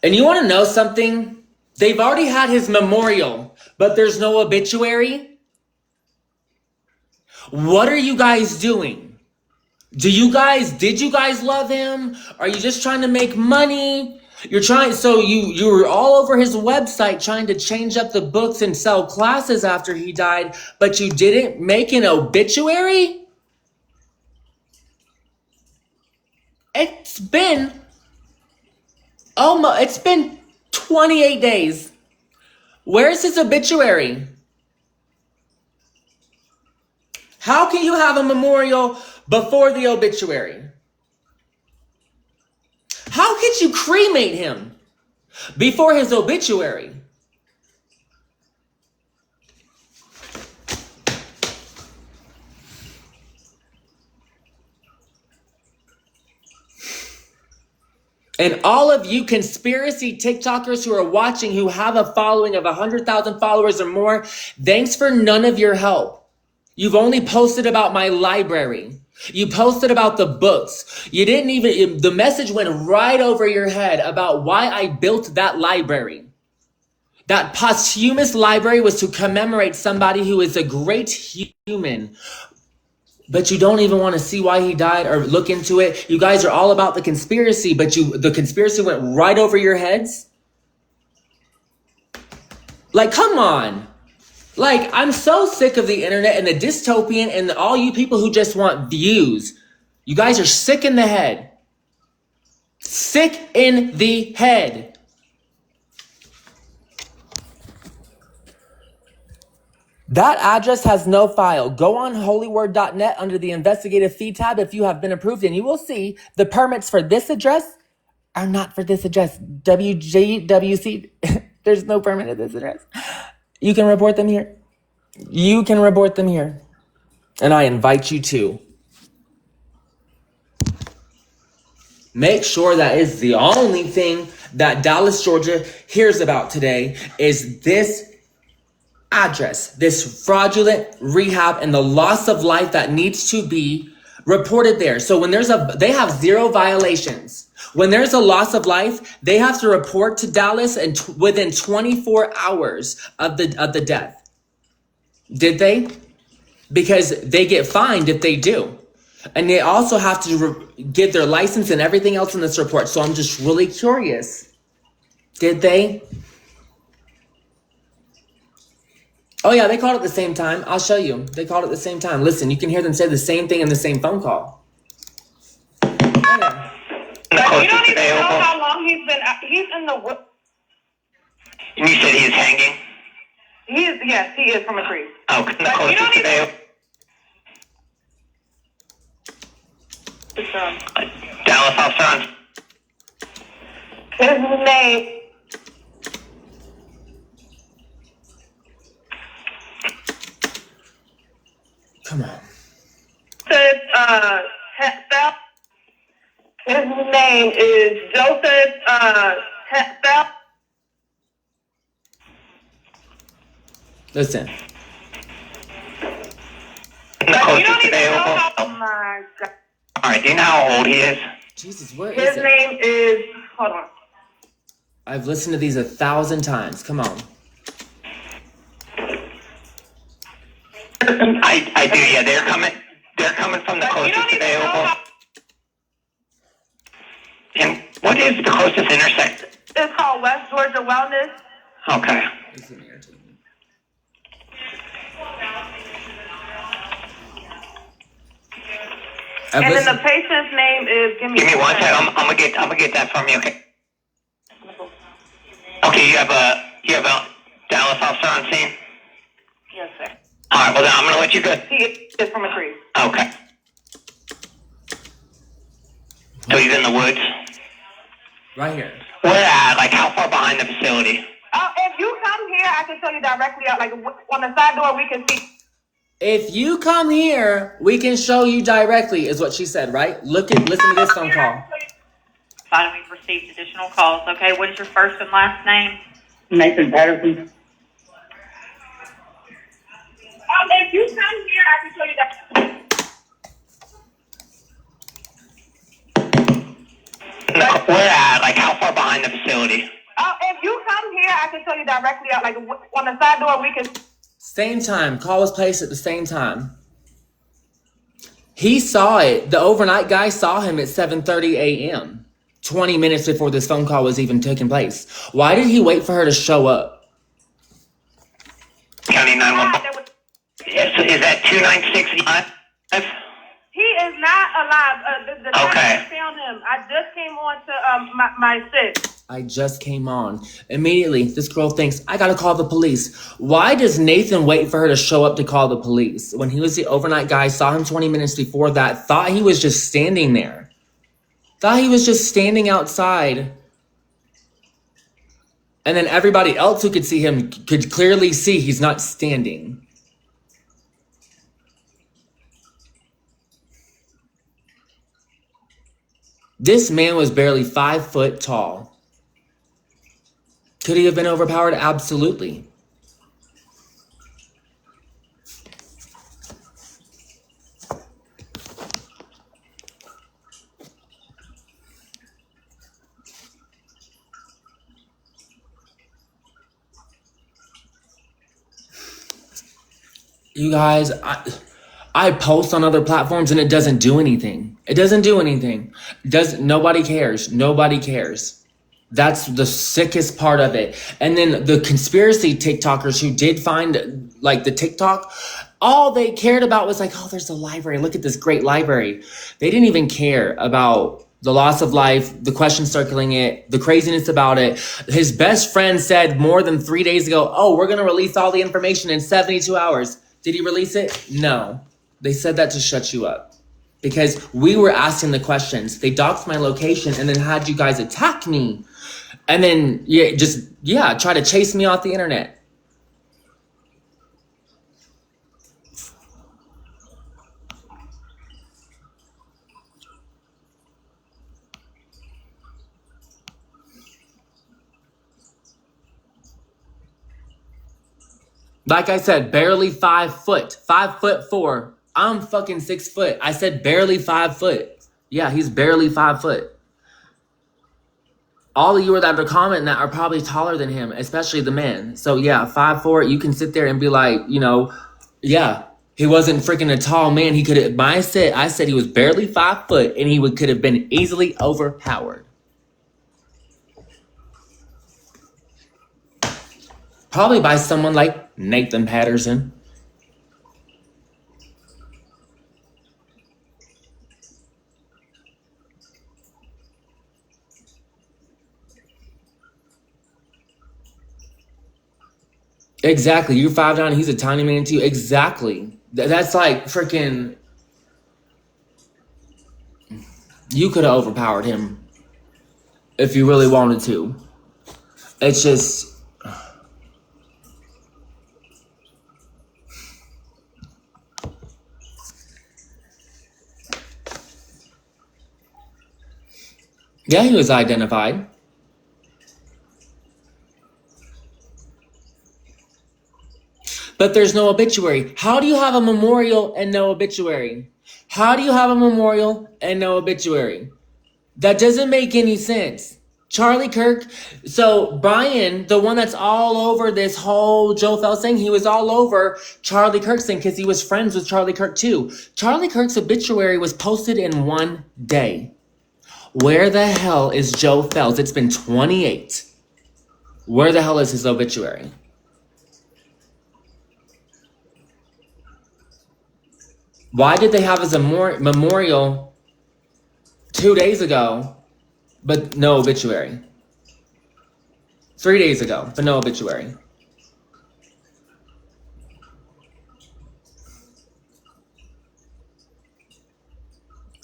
And you want to know something? They've already had his memorial, but there's no obituary. What are you guys doing? Did you guys love him? Are you just trying to make money? You were all over his website trying to change up the books and sell classes after he died, but you didn't make an obituary? It's been 28 days. Where's his obituary? How can you have a memorial before the obituary? How could you cremate him before his obituary? And all of you conspiracy TikTokers who are watching, who have a following of 100,000 followers or more, thanks for none of your help. You've only posted about my library. You posted about the books. The message went right over your head about why I built that library. That posthumous library was to commemorate somebody who is a great human. But you don't even want to see why he died or look into it. You guys are all about the conspiracy, but the conspiracy went right over your heads. Like, come on. Like, I'm so sick of the internet and the dystopian and all you people who just want views. You guys are sick in the head. Sick in the head. That address has no file. Go on holyword.net under the investigative fee tab if you have been approved, and you will see the permits for this address are not for this address. WJWC, there's no permit at this address. You can report them here. You can report them here. And I invite you to. Make sure that is the only thing that Dallas, Georgia hears about today is this address, this fraudulent rehab and the loss of life that needs to be reported there. So when they have 0 violations. When there's a loss of life, they have to report to Dallas and within 24 hours of the death. Did they? Because they get fined if they do. And they also have to give their license and everything else in this report. So I'm just really curious. Did they? Oh yeah, they called at the same time. I'll show you. They called at the same time. Listen, you can hear them say the same thing in the same phone call. But you don't even know how long he's in the wood. You said he's hanging? Yes, he is from a tree. Oh, But you don't even... Dallas officer on. His name... Come on. His name is Joseph Bell. Listen. But you don't even know how... Oh my God. All right, do you know how old he is? Jesus, where His is it? name is... Hold on. I've listened to these 1,000 times. Come on. I do, yeah. They're coming from the closest available. And what is the closest intersection? It's called West Georgia Wellness. Okay. And then the patient's name is... Give me one second. I'm gonna get that from you. Okay. Okay. You have a Dallas officer on scene. Yes, sir. All right. Well, then I'm gonna let you go. He is from a tree. Okay. So he's in the woods. Right here. Where at? Like how far behind the facility? If you come here, I can show you directly out. Like on the side door, we can see. If you come here, we can show you directly, is what she said, right? Listen to this phone call. We've received additional calls. Okay, what is your first and last name? Nathan Patterson. If you come here, I can show you directly. Where at? Like how far behind behind the facility. If you come here, I can show you directly out, like on the side door. We can. Same time. Call was placed at the same time. He saw it. The overnight guy saw him at 7:30 a.m. 20 minutes before this phone call was even taking place. Why did he wait for her to show up? County 911. Is that 296 live? He is not alive. The Okay. doctor found him. I just came on to my sis. I just came on. Immediately, this girl thinks, I gotta call the police. Why does Nathan wait for her to show up to call the police? When he was the overnight guy, saw him 20 minutes before that, thought he was just standing there. Thought he was just standing outside. And then everybody else who could see him could clearly see he's not standing. This man was barely 5 foot tall. Could he have been overpowered? Absolutely. You guys, I post on other platforms and it doesn't do anything. It doesn't do anything. Nobody cares. Nobody cares. That's the sickest part of it. And then the conspiracy TikTokers who did find like the TikTok, all they cared about was like, oh, there's a library. Look at this great library. They didn't even care about the loss of life, the questions circling it, the craziness about it. His best friend said more than 3 days ago, oh, we're going to release all the information in 72 hours. Did he release it? No. They said that to shut you up. Because we were asking the questions. They doxed my location and then had you guys attack me. And then, try to chase me off the internet. Like I said, barely 5 foot. 5'4". I'm fucking 6 foot. I said barely 5 foot. Yeah, he's barely 5 foot. All of you that are commenting that are probably taller than him, especially the men. So yeah, 5'4", you can sit there and be like, yeah, he wasn't freaking a tall man. He could have, I said he was barely 5 foot and he could have been easily overpowered. Probably by someone like Nathan Patterson. Exactly. You're 5'9", he's a tiny man to you. Exactly. That's like freaking. You could have overpowered him if you really wanted to. It's just. Yeah, he was identified. But there's no obituary. How do you have a memorial and no obituary? How do you have a memorial and no obituary? That doesn't make any sense. Charlie Kirk. So Brian, the one that's all over this whole Joe Phelps thing, he was all over Charlie Kirk's thing because he was friends with Charlie Kirk too. Charlie Kirk's obituary was posted in 1 day. Where the hell is Joe Phelps? It's been 28. Where the hell is his obituary? Why did they have his memorial 2 days ago, but no obituary? 3 days ago, but no obituary.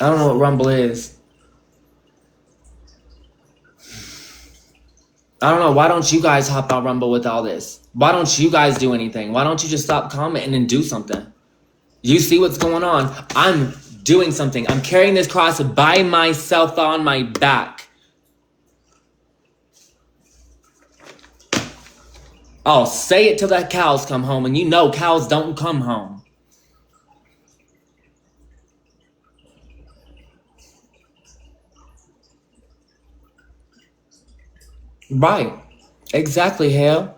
I don't know what Rumble is. I don't know. Why don't you guys hop on Rumble with all this? Why don't you guys do anything? Why don't you just stop commenting and do something? You see what's going on? I'm doing something. I'm carrying this cross by myself on my back. I'll say it till the cows come home, and you know cows don't come home. Right. Exactly, Hale.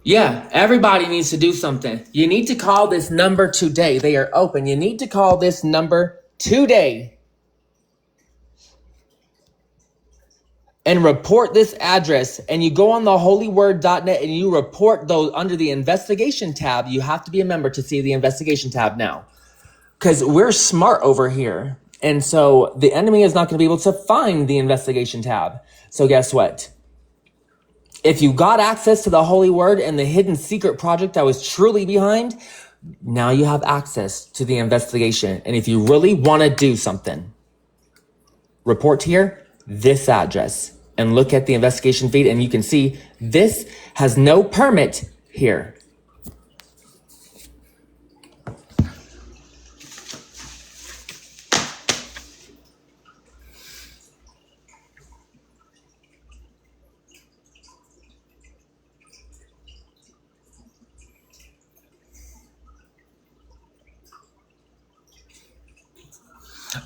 Yeah, everybody needs to do something. You need to call this number today. They are open. You need to call this number today and report this address. And you go on the holyword.net and you report those under the investigation tab. You have to be a member to see the investigation tab now, because we're smart over here. And so the enemy is not going to be able to find the investigation tab. So guess what? If you got access to the Holy Word and the hidden secret project I was truly behind, now you have access to the investigation. And if you really want to do something, report here, this address, and look at the investigation feed, and you can see this has no permit here.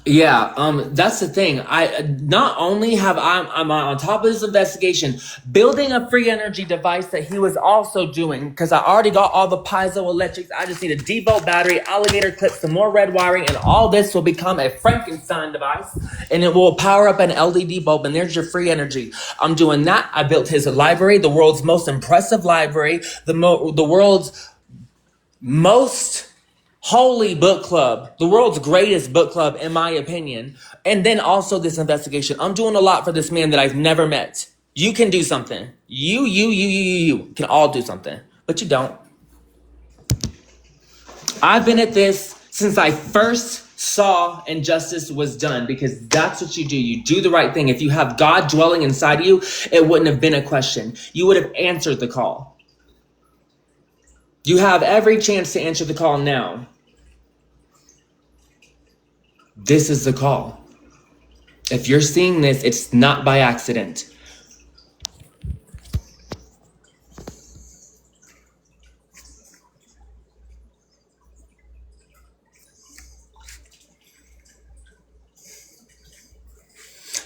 Yeah, that's the thing. I not only have I'm on top of this investigation, building a free energy device that he was also doing, because I already got all the piezoelectrics. I just need a D-volt battery, alligator clip, some more red wiring, and all this will become a Frankenstein device, and it will power up an LED bulb, and there's your free energy. I'm doing that. I built his library, the world's most impressive library, the world's most holy book club, the world's greatest book club, in my opinion. And then also this investigation. I'm doing a lot for this man that I've never met. You can do something. You can all do something, but you don't. I've been at this since I first saw injustice was done, because that's what you do. You do the right thing. If you have God dwelling inside of you, it wouldn't have been a question. You would have answered the call. You have every chance to answer the call now. This is the call. If you're seeing this, it's not by accident.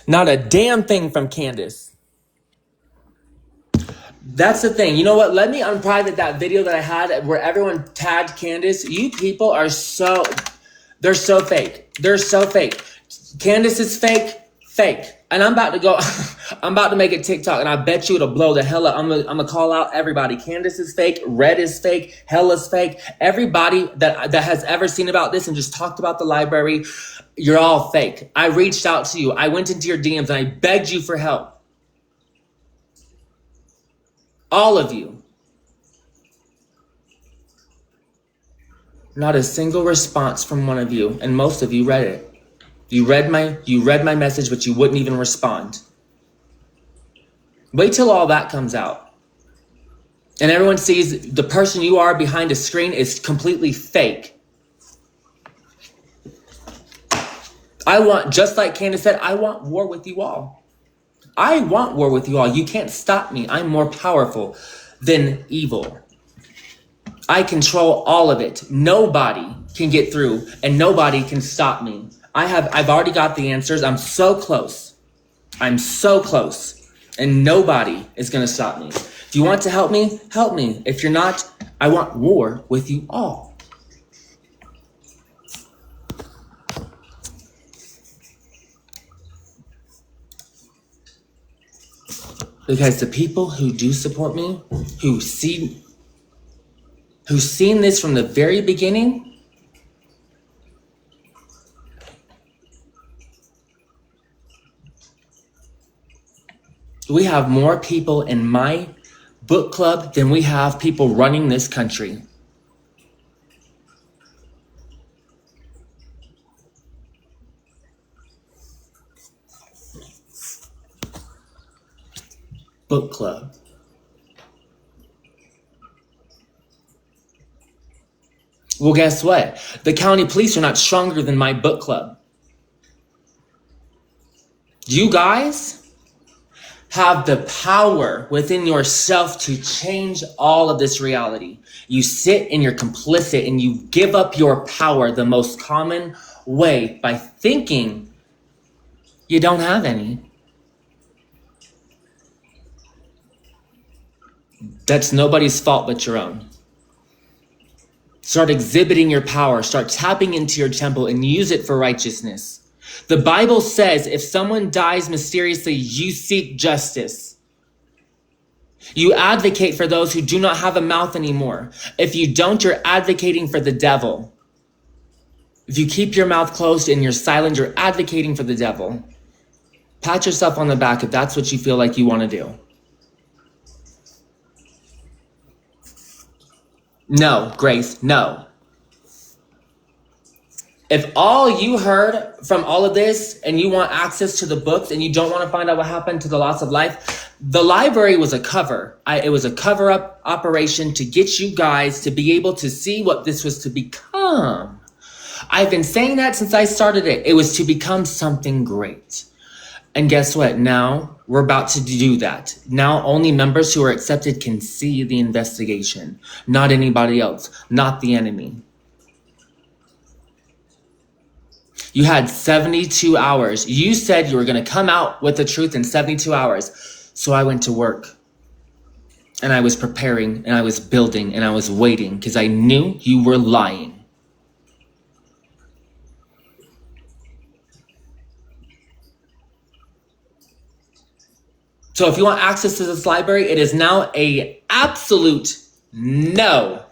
Not a damn thing from Candace. That's the thing. You know what? Let me unprivate that video that I had where everyone tagged Candace. You people are so... They're so fake. They're so fake. Candace is fake. And I'm about to go, I'm about to make a TikTok, and I bet you it'll blow the hell up. I'm gonna call out everybody. Candace is fake. Red is fake. Hella's fake. Everybody that has ever seen about this and just talked about the library, you're all fake. I reached out to you. I went into your DMs and I begged you for help. All of you. Not a single response from one of you, and most of you read it. You read my message, but you wouldn't even respond. Wait till all that comes out. And everyone sees the person you are behind a screen is completely fake. I want, just like Candace said, I want war with you all. I want war with you all. You can't stop me. I'm more powerful than evil. I control all of it. Nobody can get through, and nobody can stop me. I've already got the answers. I'm so close. And nobody is going to stop me. If you want to help me, help me. If you're not, I want war with you all. Because the people who do support me, who've seen this from the very beginning, we have more people in my book club than we have people running this country. Book club. Well, guess what? The county police are not stronger than my book club. You guys have the power within yourself to change all of this reality. You sit and you're complicit and you give up your power the most common way by thinking you don't have any. That's nobody's fault but your own. Start exhibiting your power. Start tapping into your temple and use it for righteousness. The Bible says if someone dies mysteriously, you seek justice. You advocate for those who do not have a mouth anymore. If you don't, you're advocating for the devil. If you keep your mouth closed and you're silent, you're advocating for the devil. Pat yourself on the back if that's what you feel like you want to do. No, Grace, no. If all you heard from all of this and you want access to the books and you don't want to find out what happened to the loss of life, the library was a cover. It was a cover-up operation to get you guys to be able to see what this was to become. I've been saying that since I started it. It was to become something great. And guess what? Now we're about to do that. Now only members who are accepted can see the investigation, not anybody else, not the enemy. You had 72 hours. You said you were going to come out with the truth in 72 hours. So I went to work and I was preparing and I was building and I was waiting because I knew you were lying. So if you want access to this library, it is now an absolute no.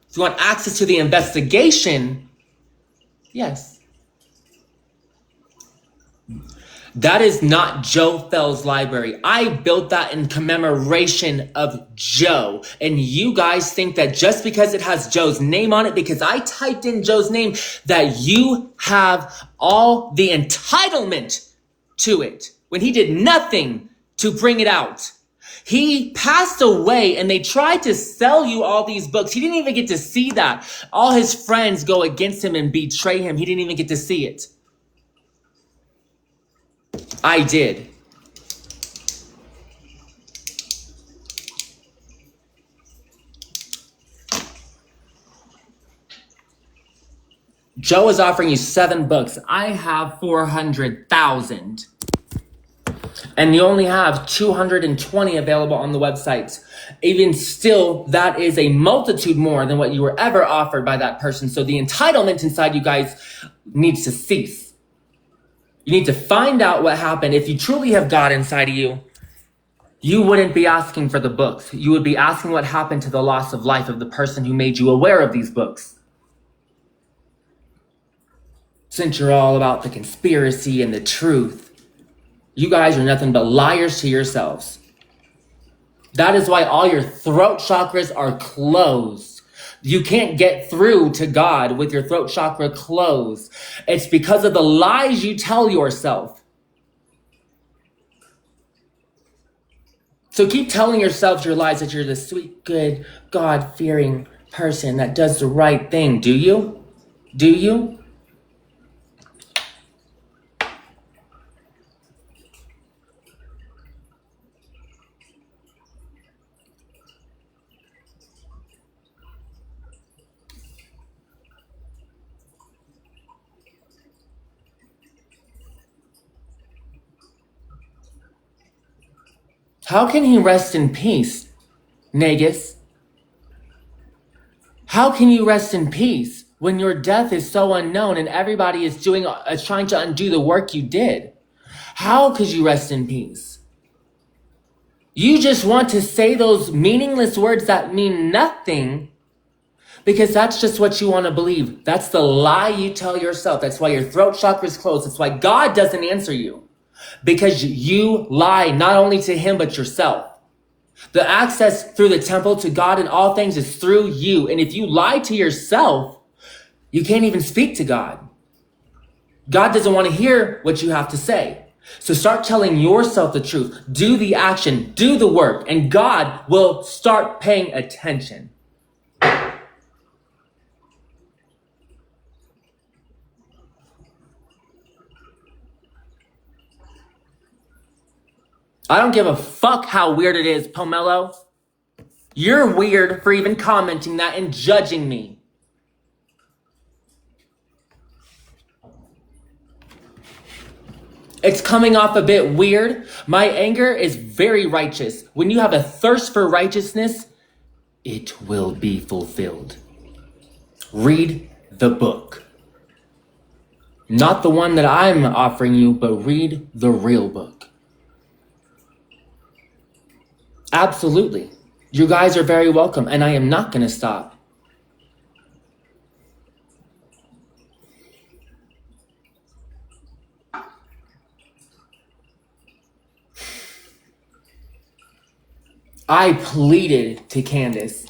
If you want access to the investigation, yes. That is not Joe Fell's library. I built that in commemoration of Joe. And you guys think that just because it has Joe's name on it, because I typed in Joe's name, that you have all the entitlement to it when he did nothing to bring it out. He passed away and they tried to sell you all these books. He didn't even get to see that. All his friends go against him and betray him. He didn't even get to see it. I did. Joe is offering you 7 books. I have 400,000. And you only have 220 available on the website. Even still, that is a multitude more than what you were ever offered by that person. So the entitlement inside you guys needs to cease. You need to find out what happened. If you truly have God inside of you, you wouldn't be asking for the books. You would be asking what happened to the loss of life of the person who made you aware of these books. Since you're all about the conspiracy and the truth, you guys are nothing but liars to yourselves. That is why all your throat chakras are closed. You can't get through to God with your throat chakra closed. It's because of the lies you tell yourself. So keep telling yourself your lies that you're the sweet, good, God-fearing person that does the right thing. Do you? Do you? How can he rest in peace, Negus? How can you rest in peace when your death is so unknown and everybody is trying to undo the work you did? How could you rest in peace? You just want to say those meaningless words that mean nothing because that's just what you want to believe. That's the lie you tell yourself. That's why your throat chakra is closed. That's why God doesn't answer you. Because you lie not only to him, but yourself. The access through the temple to God in all things is through you. And if you lie to yourself, you can't even speak to God. God doesn't want to hear what you have to say. So start telling yourself the truth. Do the action, do the work, and God will start paying attention. I don't give a fuck how weird it is, Pomelo. You're weird for even commenting that and judging me. It's coming off a bit weird. My anger is very righteous. When you have a thirst for righteousness, it will be fulfilled. Read the book. Not the one that I'm offering you, but read the real book. Absolutely. You guys are very welcome, and I am not going to stop. I pleaded to Candace.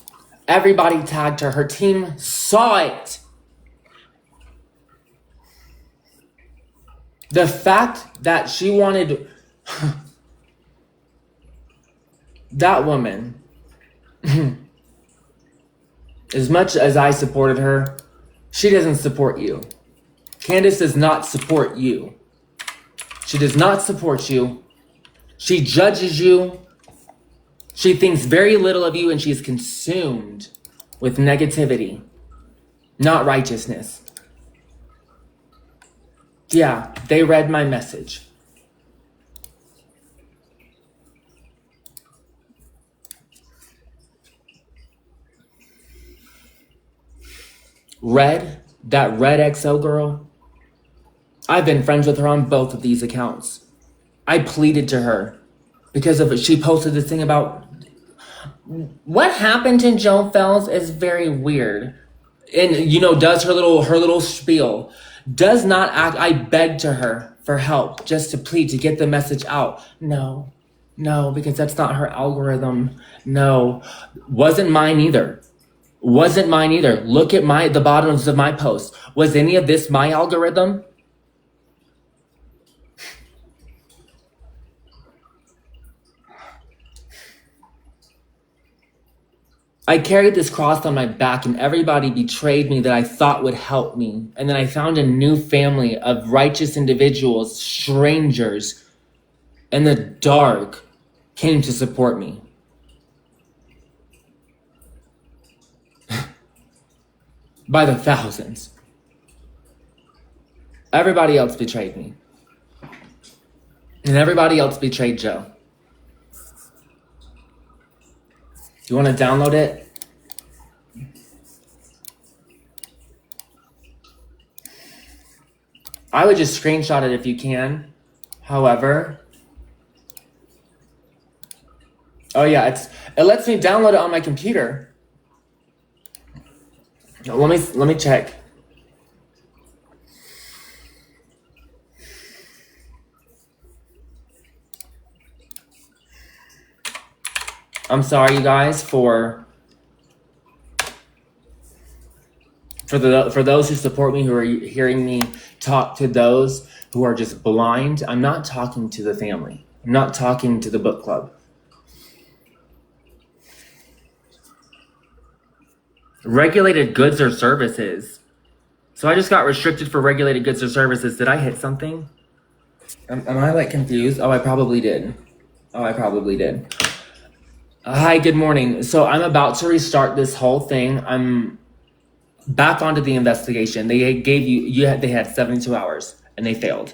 Everybody tagged her. Her team saw it. The fact that she wanted that woman, as much as I supported her, she doesn't support you. Candace does not support you. She does not support you. She judges you. She thinks very little of you, and she is consumed with negativity, not righteousness. Yeah, they read my message. That Red XO girl, I've been friends with her on both of these accounts. I pleaded to her because of it. She posted this thing about what happened to Joe Fells is very weird. And, does her little spiel. Does not act. I begged to her for help, just to plead, to get the message out. No, because that's not her algorithm. No, wasn't mine either. Look at the bottoms of my posts. Was any of this my algorithm? I carried this cross on my back, and everybody betrayed me that I thought would help me. And then I found a new family of righteous individuals, strangers, in the dark, came to support me. By the thousands. Everybody else betrayed me. And everybody else betrayed Joe. You want to download it? I would just screenshot it if you can. However, oh yeah, it lets me download it on my computer. Let me check. I'm sorry, you guys, for those who support me, who are hearing me talk to those who are just blind. I'm not talking to the family. I'm not talking to the book club. Regulated goods or services. So I just got restricted for regulated goods or services. Did I hit something? Am I confused? Oh, I probably did. Hi, good morning. So I'm about to restart this whole thing. I'm back onto the investigation. They gave they had 72 hours and they failed.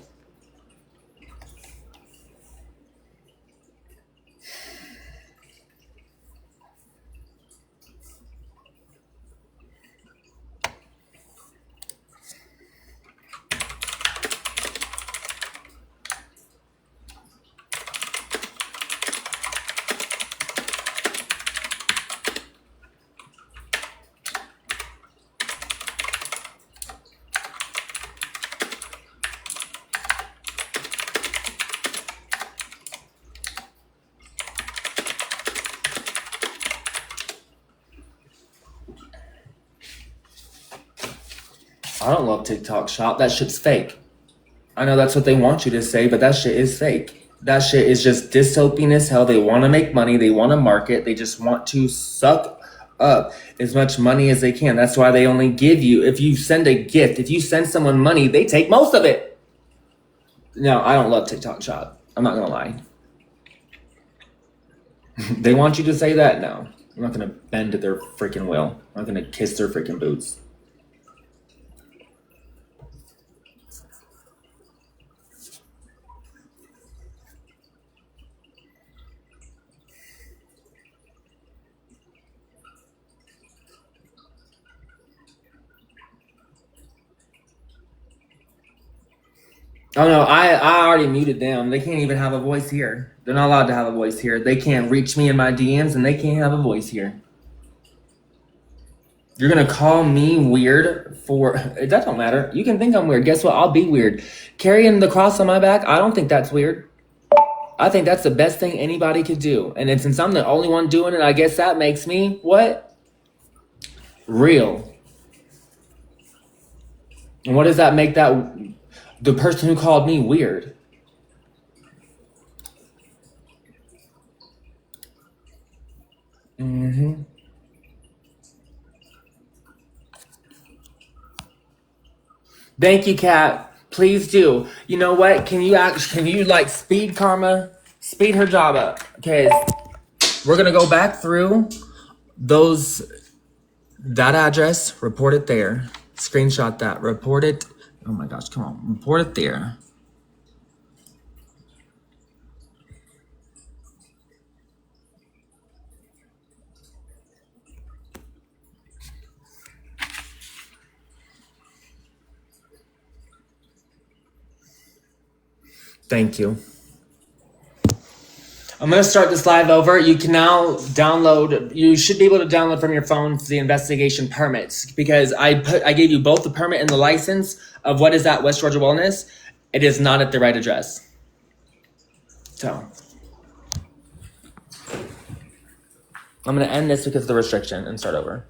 I don't love TikTok Shop. That shit's fake. I know that's what they want you to say, but that shit is fake. That shit is just dystopian as hell. They want to make money. They want to market. They just want to suck up as much money as they can. That's why they only give you, if you send a gift, if you send someone money, they take most of it. No, I don't love TikTok Shop. I'm not going to lie. They want you to say that? No. I'm not going to bend to their freaking will. I'm not going to kiss their freaking boots. Oh no, I already muted them. They can't even have a voice here. They're not allowed to have a voice here. They can't reach me in my DMs and they can't have a voice here. You're gonna call me weird for that don't matter. You can think I'm weird. Guess what? I'll be weird. Carrying the cross on my back, I don't think that's weird. I think that's the best thing anybody could do. And since I'm the only one doing it, I guess that makes me what? Real. And what does that make that the person who called me weird? Mm-hmm. Thank you, Kat. Please do. You know what? Can you like speed Karma? Speed her job up. Okay. We're gonna go back through that address, report it there. Screenshot that. Report it. Oh my gosh, come on. Report it there. Thank you. I'm going to start this live over. You can now you should be able to download from your phone the investigation permits because I gave you both the permit and the license of what is at West Georgia Wellness. It is not at the right address. So I'm going to end this because of the restriction and start over.